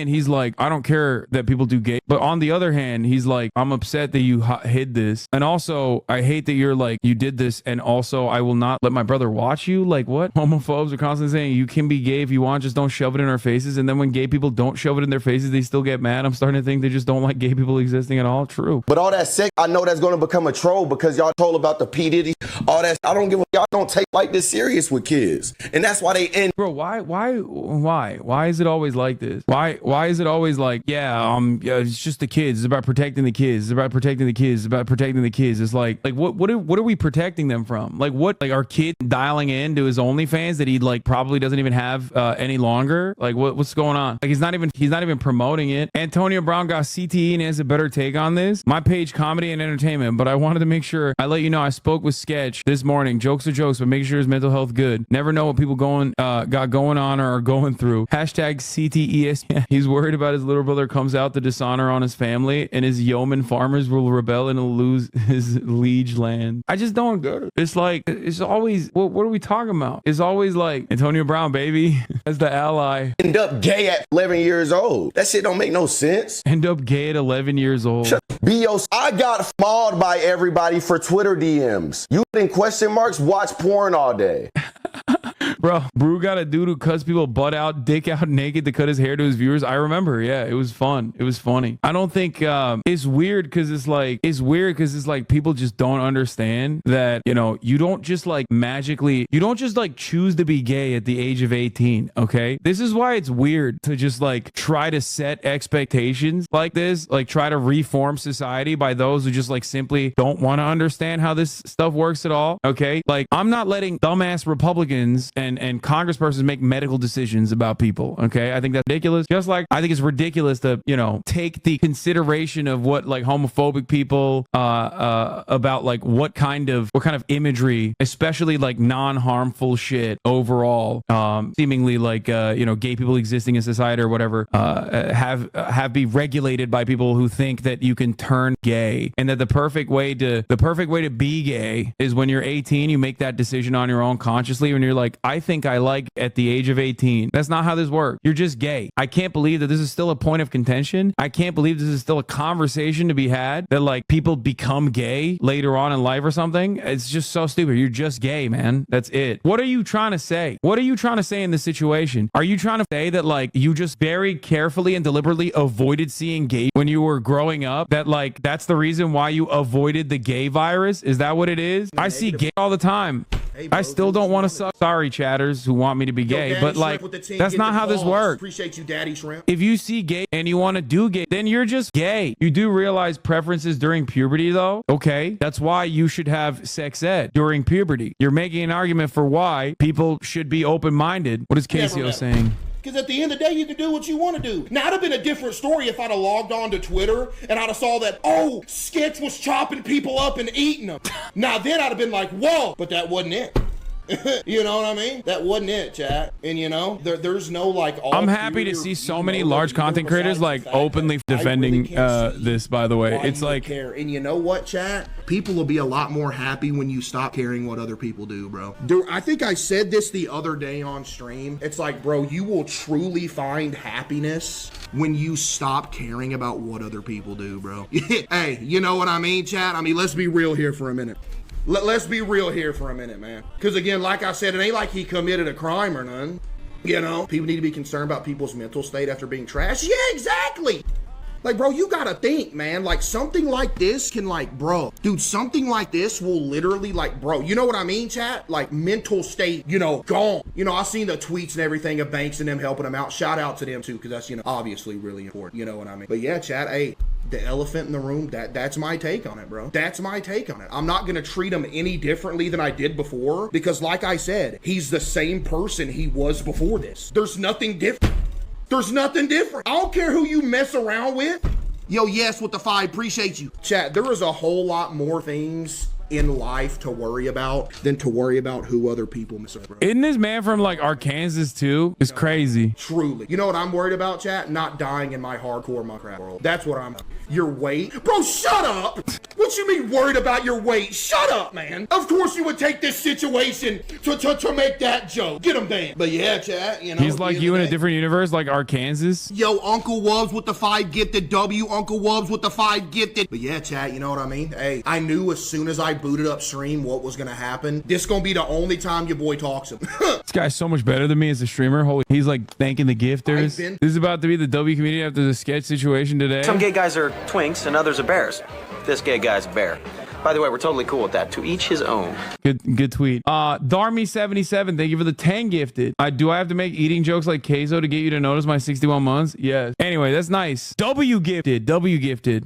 he's like, I don't care that people do gay, but on the other hand, he's like, I'm upset that you hid this, and also I hate that you're like, you did this, and also I will not let my brother watch you. Like, what? Homophobes are constantly saying you can be gay if you want, just don't shove it in our faces. And then when gay people don't shove it in their faces, they still get mad. I'm starting to think they just don't like gay people existing at all. True. But all that sex, I know that's going to become a troll because y'all told about the P. Diddy, all that. I don't give a, y'all don't take like this serious with kids, and that's why they end. Bro, why is it always like this? Why is it always like, yeah, it's just the kids. It's about protecting the kids. It's about protecting the kids. It's about protecting the kids. It's like what are we protecting them from? Like, what? Like, our kid dialing in to his OnlyFans that he like probably doesn't even have any longer? Like, what's going on? Like, he's not even promoting it. Antonio Brown got CTE and has a better take on this. My page, comedy and entertainment, but I wanted to make sure I let you know I spoke with Sketch this morning. Jokes are jokes, but make sure his mental health good. Never know what people got going on or are going through. Hashtag CTES. He's worried about his little brother comes out to dishonor on his family and his yeoman farmers will rebel and he'll lose his liege land. I just don't get it. It's like, it's always, what are we talking about? It's always like, Antonio Brown, baby, as the ally. End up gay at 11 years old. That shit don't make no sense. End up gay at 11 years old. B.O. I got mauled by everybody for Twitter DMs. You in question marks watch porn all day. Bro, Brew got a dude who cuts people butt out, dick out naked to cut his hair to his viewers. I remember. Yeah, it was fun. It was funny. I don't think it's weird because it's like people just don't understand that, you don't just like magically, you don't just like choose to be gay at the age of 18. Okay. This is why it's weird to just like try to set expectations like this, like try to reform society by those who just like simply don't want to understand how this stuff works at all. Okay. Like, I'm not letting dumbass Republicans and and congresspersons make medical decisions about people. Okay, I think that's ridiculous. Just like I think it's ridiculous to take the consideration of what like homophobic people about like what kind of imagery, especially like non-harmful shit overall, seemingly like gay people existing in society or whatever, have be regulated by people who think that you can turn gay, and that the perfect way to be gay is when you're 18, you make that decision on your own consciously when you're like, I think I like at the age of 18. That's not how this works. You're just gay. I can't believe that this is still a point of contention. I can't believe this is still a conversation to be had, that like people become gay later on in life or something. It's just so stupid. You're just gay, man. That's it. What are you trying to say? What are you trying to say in this situation? Are you trying to say that like you just very carefully and deliberately avoided seeing gay when you were growing up? That like that's the reason why you avoided the gay virus? Is that what it is? I see gay all the time. Hey, bro, I still don't want to suck. Sorry, chatters who want me to be gay, but like that's not how this works. Appreciate you, Daddy Shrimp. If you see gay and you want to do gay, then you're just gay. You do realize preferences during puberty, though. Okay, that's why you should have sex ed during puberty. You're making an argument for why people should be open-minded. What is Casey saying? Because at the end of the day, you can do what you want to do. Now, it'd have been a different story if I'd have logged on to Twitter and I'd have saw that, oh, Sketch was chopping people up and eating them. Now, then I'd have been like, whoa, but that wasn't it. You know what I mean? That wasn't it, chat. And there's no like. I'm happy to see so many large content creators like openly defending this. By the way, it's like, and you know what, chat? People will be a lot more happy when you stop caring what other people do, bro. Dude, I think I said this the other day on stream. It's like, bro, you will truly find happiness when you stop caring about what other people do, bro. Hey, you know what I mean, chat? I mean, let's be real here for a minute. Let's be real here for a minute, man. Because again, like I said, it ain't like he committed a crime or none. People need to be concerned about people's mental state after being trashed. Yeah, exactly. Like, bro, you gotta think, man. Like, something like this can, like, bro, dude, something like this will literally, like, bro, you know what I mean, chat? Like, mental state, gone. I seen the tweets and everything of Banks and them helping them out. Shout out to them, too, because that's, obviously really important. You know what I mean? But yeah, chat, hey, the elephant in the room, that's my take on it, bro. That's my take on it. I'm not gonna treat him any differently than I did before, because like I said, he's the same person he was before this. There's nothing different. There's nothing different. I don't care who you mess around with. Yo, yes, with the 5, appreciate you. Chat, there is a whole lot more things in life to worry about than to worry about who other people mess around. Isn't this man from like Arkansas too? It's crazy. Truly. You know what I'm worried about, chat? Not dying in my hardcore Minecraft world. That's what I'm. Your weight? Bro, shut up! What you mean worried about your weight? Shut up, man! Of course you would take this situation to make that joke. Get him damn. But yeah, chat, He's like you in a different universe, like Arkansas. Yo, Uncle Wubs with the 5 gifted. W, Uncle Wubs with the 5 gifted. But yeah, chat, you know what I mean? Hey, I knew as soon as I booted up stream what was gonna happen. This gonna be the only time your boy talks him. This guy's so much better than me as a streamer. Holy, he's like thanking the gifters. This is about to be the W community after the sketch situation today. Some gay guys are twinks and others are bears. This gay guy's a bear. By the way, we're totally cool with that. To each his own. Good tweet. Darmy77, thank you for the 10 gifted. Do I have to make eating jokes like queso to get you to notice my 61 months? Yes. Anyway, that's nice. W gifted.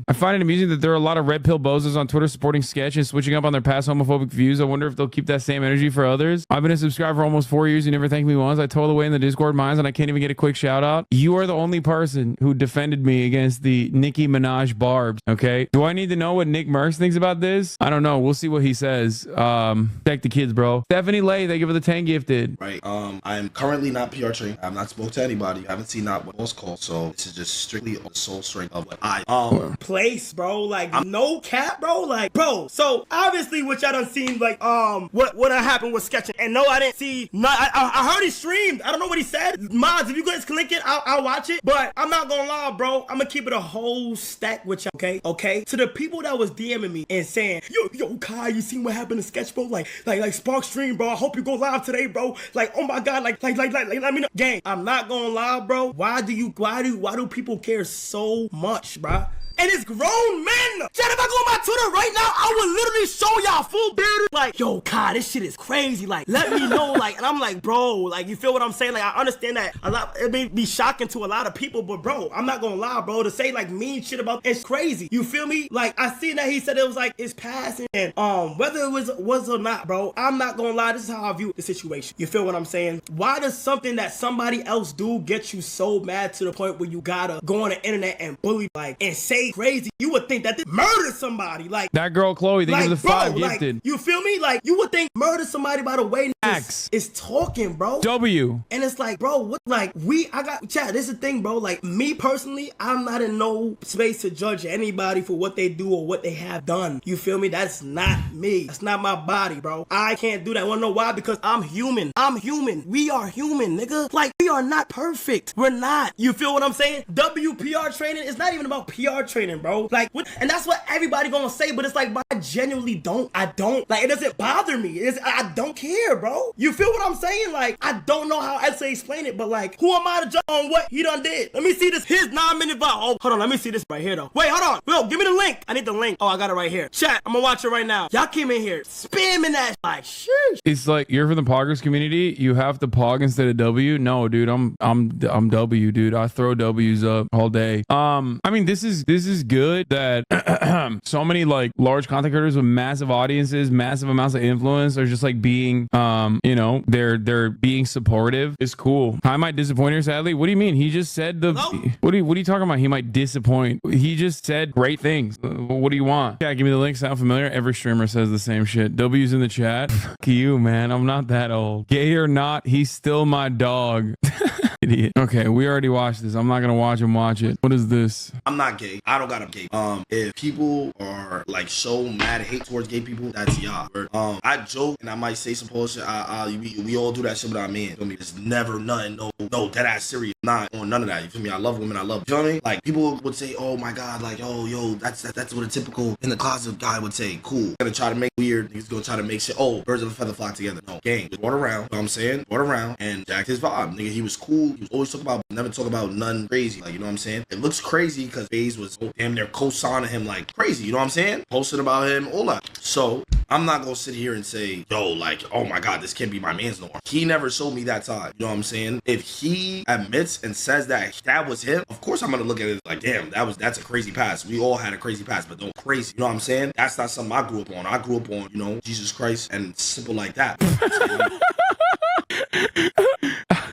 I find it amusing that there are a lot of red pill bozos on Twitter supporting Sketch and switching up on their past homophobic views. I wonder if they'll keep that same energy for others. I've been a subscriber for almost 4 years. You never thanked me once. I told away in the Discord mines and I can't even get a quick shout out. You are the only person who defended me against the Nicki Minaj barbs. Okay. Do I need to know what Nick Merckx thinks about this? I don't know. We'll see what he says. Check the kids, bro. Stephanie Lay, thank you for the 10 gifted. Right. I'm currently not PR trained. I've not spoke to anybody. I haven't seen not what was called. So this is just strictly on soul strength of what I place, bro. Like no cap, bro. Like, bro. So obviously, what y'all done seen, like, what happened with Sketching, and no, I didn't see. I heard he streamed. I don't know what he said. Mods, if you guys click it, I'll watch it. But I'm not gonna lie, bro. I'm gonna keep it a whole stack with y'all. Okay. To the people that was DMing me and saying, yo, Kai, you seen what happened to Sketch, bro? Like Spark stream, bro. I hope you go live today, bro. Like, oh my god, like, let me know. Gang, I'm not gonna lie, bro. Why do people care so much, bro? And it's grown men. Chat, if I go on my Twitter right now, I would literally show y'all full beard. Like, yo, God, this shit is crazy. Like, let me know. Like, and I'm like, bro, like, you feel what I'm saying? Like, I understand that a lot, it may be shocking to a lot of people, but bro, I'm not gonna lie, bro, to say like mean shit about it's crazy. You feel me? Like, I seen that he said it was like it's passing, and whether it was or not, bro, I'm not gonna lie, this is how I view the situation. You feel what I'm saying? Why does something that somebody else do get you so mad to the point where you gotta go on the internet and bully, like, and say crazy? You would think that this murder somebody, like that girl Chloe, they give the bro, 5 like, gifted. you feel me? Like, you would think murder somebody by the way X is talking, bro. W. And it's like, bro, what, like, I got, chat, this is the thing, bro. Like, me personally, I'm not in no space to judge anybody for what they do or what they have done. You feel me? That's not me. That's not my body, bro. I can't do that. Wanna know why? Because I'm human. I'm human. We are human, nigga. Like, we are not perfect. We're not. You feel what I'm saying? WPR training is not even about PR training, bro. Like, what, and that's what everybody gonna say, but it's like, I genuinely don't. I don't. Like, it doesn't bother me. I don't care, bro. You feel what I'm saying? Like, I don't know how else to explain it, but like, who am I to judge on what he done did? Let me see this. His 9-minute vibe. Oh, hold on. Let me see this right here, though. Wait, hold on. Yo, give me the link. I need the link. Oh, I got it right here. Chat, I'm gonna watch it right now. Y'all came in here spamming that. Like, sheesh. It's like, you're from the poggers community. You have to pog instead of W. No, dude, I'm W, dude. I throw W's up all day. I mean, this is good that so many like large content creators with massive audiences, massive amounts of influence are just like being, you know, they're being supportive. It's cool. I might disappoint her, sadly. What do you mean? He just said what are you talking about? He might disappoint. He just said great things. What do you want? Yeah, give me the link. Sound familiar? Every streamer says the same shit. W's in the chat. Fuck you, man. I'm not that old. Gay or not, he's still my dog. Idiot. Okay, we already watched this. I'm not gonna watch it. What is this? I'm not gay. I don't got a gay. If people are like so mad hate towards gay people, that's y'all. I joke and I might say some bullshit. We all do that shit with our men. You feel me? It's never nothing. No, dead ass serious. Not on none of that. You feel me? I love women. I love. You feel me? Like people would say, oh my god, like yo, that's what a typical in the closet guy would say. Cool. Gonna try to make weird. He's gonna try to make shit. Oh, birds of a feather flock together. No, gang. Just walk around. You know what I'm saying? Walk around and jack his vibe. Nigga, he was cool. He was always talking about, never talk about none crazy. Like, you know what I'm saying? It looks crazy because FaZe was damn near co-signing him like crazy. You know what I'm saying? Posting about him, all that. So I'm not gonna sit here and say, yo, like, oh my god, this can't be my man's no more. He never showed me that side. You know what I'm saying? If he admits and says that was him, of course I'm gonna look at it like, damn, that's a crazy past. We all had a crazy past, but don't crazy. You know what I'm saying? That's not something I grew up on. I grew up on, you know, Jesus Christ and simple like that.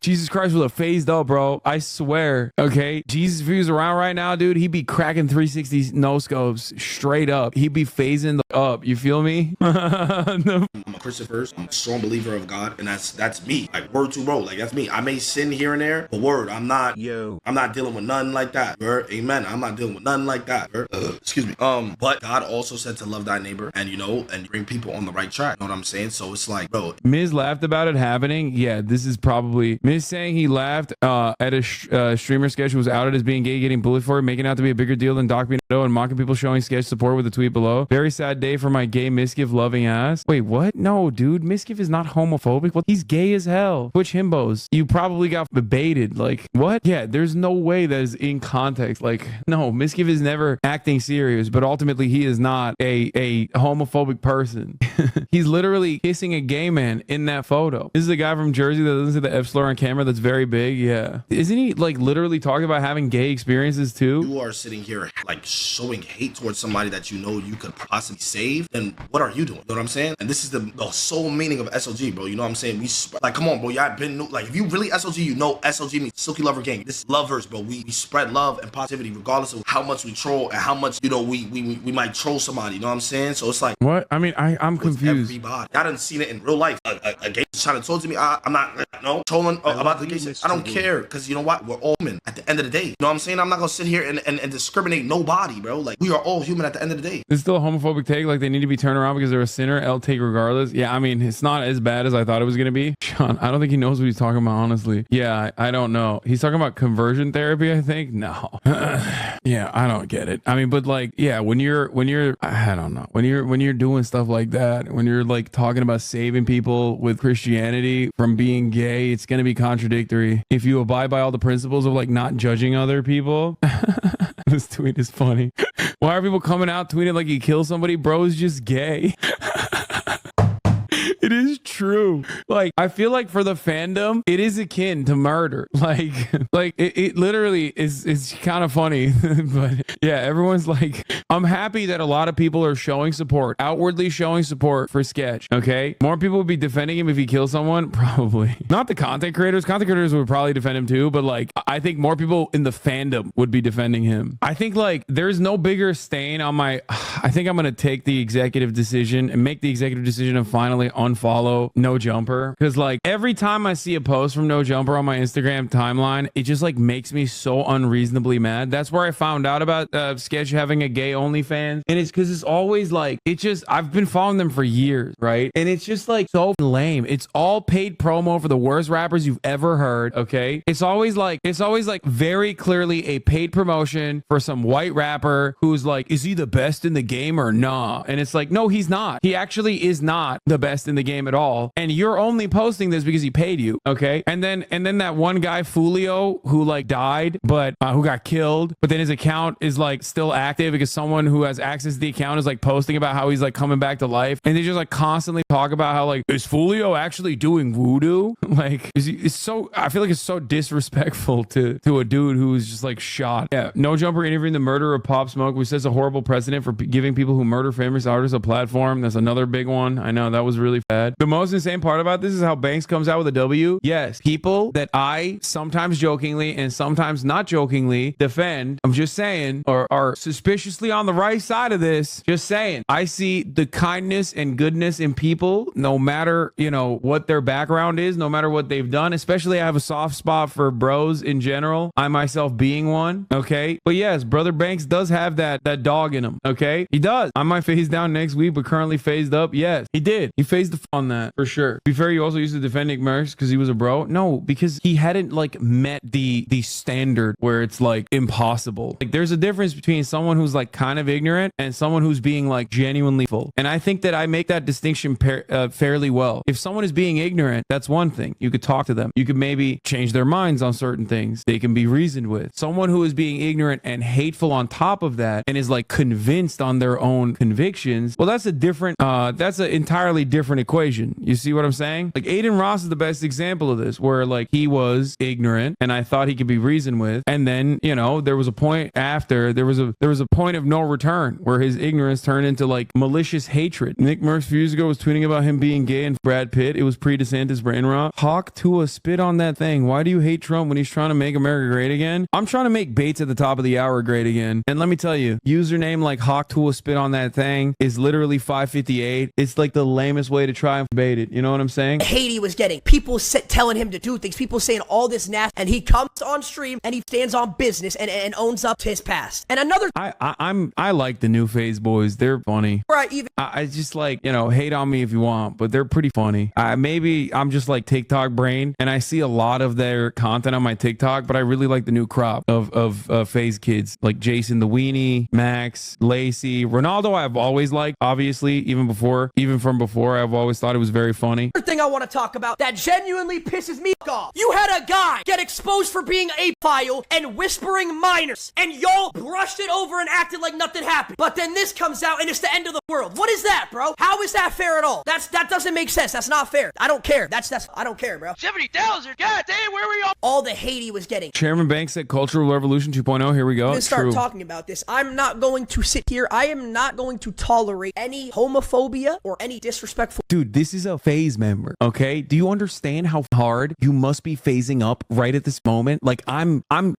Jesus Christ with a phased up, bro. I swear. Okay. Jesus, if he was around right now, dude, he'd be cracking 360 no scopes straight up. He'd be phasing the up. You feel me? I'm a Christian first. I'm a strong believer of God, and that's me. Like word to bro. Like that's me. I may sin here and there, but word, I'm not dealing with nothing like that. Word, amen. I'm not dealing with nothing like that. Excuse me. But God also said to love thy neighbor and and bring people on the right track. You know what I'm saying? So it's like, bro. Miz laughed about it happening. Yeah, this is probably Miz saying he laughed at a streamer sketch who was outed as being gay, getting bullied for it, making out to be a bigger deal than Doc being and mocking people showing sketch support with a tweet below. Very sad day for my gay Miskiff loving ass. Wait, what? No, dude, Miskiff is not homophobic. Well, he's gay as hell. Twitch himbos. You probably got baited. Like, what? Yeah, there's no way that is in context. Like, no, Miskiff is never acting serious, but ultimately he is not a homophobic person. He's literally kissing a gay man in that photo. This is a guy from Jersey that doesn't say the F slur on camera that's very big. Yeah. Isn't he like literally talking about having gay experiences too? You are sitting here like showing hate towards somebody that you know you could possibly save, then what are you doing? You know what I'm saying? And this is the sole meaning of SLG, bro. You know what I'm saying? We like, come on, bro. Y'all been like, if you really SLG, you know SLG means Silky Lover Gang. This is lovers, bro. We spread love and positivity regardless of how much we troll and how much, you know, we might troll somebody. You know what I'm saying? So it's like, what? I mean, I'm confused. Everybody. I done seen it in real life. A gay trying to talk to me. I'm not, trolling about the gay shit. I don't care, because you know what? We're all human at the end of the day. You know what I'm saying? I'm not gonna sit here and discriminate nobody, bro. Like, we are all human at the end of the day. It's still a homophobic take. Like, they need to be turned around because they're a sinner. L take regardless. Yeah, I mean, it's not as bad as I thought it was going to be. Sean, I don't think he knows what he's talking about, honestly. Yeah, I don't know. He's talking about conversion therapy, I think. No. Yeah, I don't get it. I mean, but like, yeah, when you're, I don't know, when you're doing stuff like that, when you're like talking about saving people with Christianity from being gay, it's going to be contradictory. If you abide by all the principles of like not judging other people. This tweet is funny. Why are people coming out tweeting like he killed somebody? Bro is just gay. It is true. Like, I feel like for the fandom, it is akin to murder. Like it literally is kind of funny. But yeah, everyone's like, I'm happy that a lot of people are showing support, outwardly showing support for Sketch. Okay. More people would be defending him if he kills someone. Probably not the content creators. Content creators would probably defend him too. But like, I think more people in the fandom would be defending him. I think like there's no bigger stain on my, I think I'm going to take the executive decision and make the executive decision of finally unfollow No Jumper, because like every time I see a post from No Jumper on my Instagram timeline, it just like makes me so unreasonably mad. That's where I found out about Sketch having a gay OnlyFans, and it's because it's always like, it just, I've been following them for years, right? And it's just like so lame. It's all paid promo for the worst rappers you've ever heard. Okay, it's always like very clearly a paid promotion for some white rapper who's like, is he the best in the game or nah? And it's like, no, he's not. He actually is not the best in the game at all, and you're only posting this because he paid you. Okay, and then that one guy Fulio who like died, but who got killed, but then his account is like still active because someone who has access to the account is like posting about how he's like coming back to life, and they just like constantly talk about how like, is Fulio actually doing voodoo? Like, it's so, I feel like it's so disrespectful to a dude who was just like shot. Yeah, No Jumper interviewing the murderer of Pop Smoke, which sets a horrible precedent for giving people who murder famous artists a platform. That's another big one. I know that was really bad. The most insane part about this is how Banks comes out with a W. Yes, people that I sometimes jokingly and sometimes not jokingly defend, I'm just saying, or are suspiciously on the right side of this, just saying, I see the kindness and goodness in people, no matter, you know, what their background is, no matter what they've done. Especially I have a soft spot for bros in general, I myself being one. Okay, but yes, Brother Banks does have that dog in him. Okay, he does. I might phase down next week, but currently phased up. Yes, he did. He phased the on that for sure. To be fair, you also used to defend Nick Merckx because he was a bro. No, because he hadn't like met the standard where it's like impossible. Like, there's a difference between someone who's like kind of ignorant and someone who's being like genuinely full. And I think that I make that distinction fairly well. If someone is being ignorant, that's one thing. You could talk to them. You could maybe change their minds on certain things. They can be reasoned with. Someone who is being ignorant and hateful on top of that and is like convinced on their own convictions, well, that's a different, that's an entirely different equation. You see what I'm saying? Like, Aiden Ross is the best example of this, where like he was ignorant and I thought he could be reasoned with, and then, you know, there was a point after, there was a point of no return where his ignorance turned into like malicious hatred. Nick Merckx a few years ago was tweeting about him being gay and Brad Pitt. It was pre-DeSantis brain rot. Hawk Tua, spit on that thing. Why do you hate Trump when he's trying to make America great again? I'm trying to make Bates at the top of the hour great again. And let me tell you, username like Hawk Tua, spit on that thing is literally 558. It's like the lamest way to try and debate it. You know what I'm saying? Hate he was getting. People telling him to do things. People saying all this nasty, and he comes on stream and he stands on business and owns up to his past. And another, I like the New Phase boys. They're funny. Right? I just like, you know, hate on me if you want, but they're pretty funny. Maybe I'm just like TikTok brain, and I see a lot of their content on my TikTok, but I really like the new crop of Phase kids, like Jason the Weenie, Max, Lacey, Ronaldo. I've always liked, obviously, even from before. I've always thought it was very funny. Another thing I want to talk about that genuinely pisses me off. You had a guy get exposed for being a pedophile and whispering minors, and y'all brushed it over and acted like nothing happened. But then this comes out and it's the end of the world. What is that, bro? How is that fair at all? That doesn't make sense. That's not fair. I don't care. I don't care, bro. 70,000. God damn, where were y'all? All the hate he was getting. Chairman Banks said Cultural Revolution 2.0. Here we go. I'm gonna start talking about this. I'm not going to sit here. I am not going to tolerate any homophobia or any disrespectful. Dude, this is a Phase member. number. Okay. Do you understand how hard you must be phasing up right at this moment? Like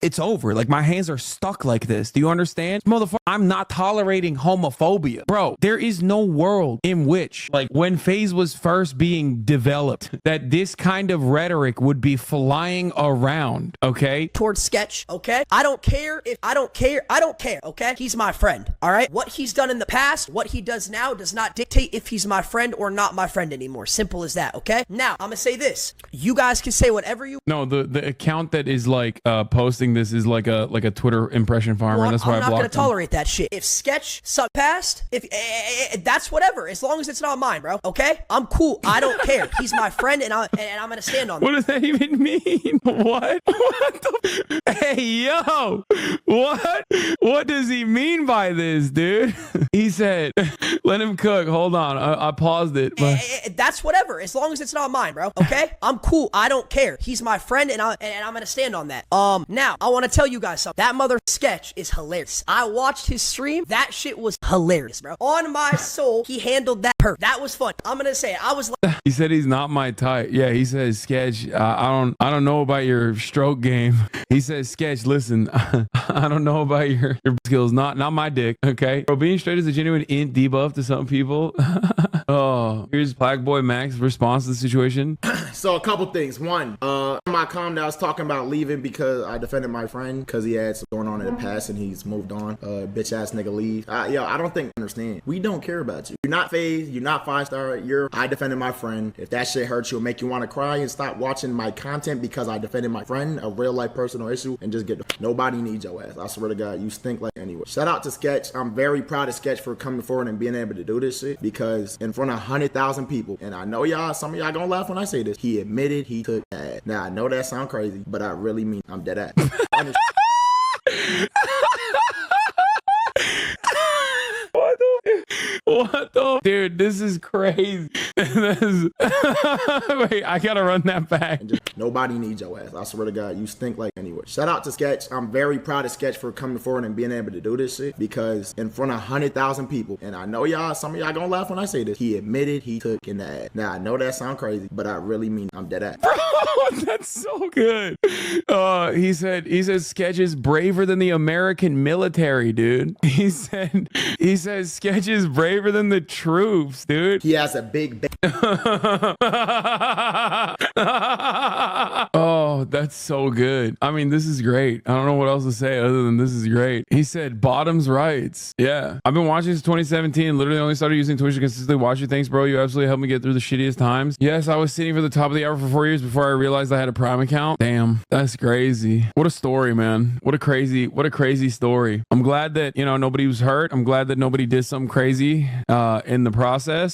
it's over. Like my hands are stuck like this. Do you understand? Motherfucker, I'm not tolerating homophobia. Bro, there is no world in which, like, when FaZe was first being developed, that this kind of rhetoric would be flying around. Okay. Towards Sketch, okay? I don't care, okay? He's my friend, all right? What he's done in the past, what he does now does not dictate if he's my friend or not my friend anymore. Simple as that, okay? Now, I'm gonna say this. You guys can say whatever you... No, the account that is like posting this is like a Twitter impression farmer. Well, that's why I'm I blocked not gonna them. tolerate that shit. If Sketch sucked past, if that's whatever, as long as it's not mine, bro, okay? I'm cool. I don't care. He's my friend, and I'm gonna stand on that. What does that even mean? What? What the? Hey, yo! What does he mean by this, dude? He said, "Let him cook." Hold on, I paused it. But... That's whatever, as long as it's not mine, bro. Okay? I'm cool. I don't care. He's my friend, and I'm gonna stand on that. Now I want to tell you guys something. That mother Sketch is hilarious. I watched his stream. That shit was hilarious, bro. On my soul, he handled that perfect. That was fun. I'm gonna say it. I was like, he said he's not my type. Yeah, he says, Sketch, I don't know about your stroke game. He says, Sketch, listen, I don't know about your skills. Not my dick. Okay, bro. Being straight is a genuine int debuff to some people. Oh, here's Black Boy Mac's response to the situation. So a couple things. One, my comment I was talking about leaving because I defended my friend because he had some going on in the past and he's moved on. Bitch ass nigga leave. Yo, I don't think you understand. We don't care about you. You're not FaZe. You're not 5-star. I defended my friend. If that shit hurts you, make you want to cry and stop watching my content because I defended my friend, a real life personal issue, and just nobody needs your ass. I swear to God, you stink like anyway. Shout out to Sketch. I'm very proud of Sketch for coming forward and being able to do this shit because in front of 100,000 people, and I know y'all, some of y'all gonna laugh when I say this, he admitted he took ass. Now I know that sound crazy, but I really mean I'm dead ass. What the? Dude, this is crazy. Wait, I gotta run that back. Nobody needs your ass. I swear to God, you stink like anyway. Shout out to Sketch. I'm very proud of Sketch for coming forward and being able to do this shit because in front of 100,000 people, and I know y'all, some of y'all gonna laugh when I say this, he admitted he took in the ass. Now I know that sound crazy, but I really mean I'm dead ass. Bro, that's so good. He said Sketch is braver than the American military, dude. He says Sketch is braver than the troops, dude. He has a big Oh, that's so good. I mean, this is great. I don't know what else to say other than this is great. He said Bottoms rights. Yeah. I've been watching since 2017. Literally only started using Twitch to consistently watch you. Thanks, bro. You absolutely helped me get through the shittiest times. Yes, I was sitting for the top of the hour for 4 years before I realized I had a Prime account. Damn, that's crazy. What a story, man. What a crazy story. I'm glad that, nobody was hurt. I'm glad that nobody did something crazy in the process.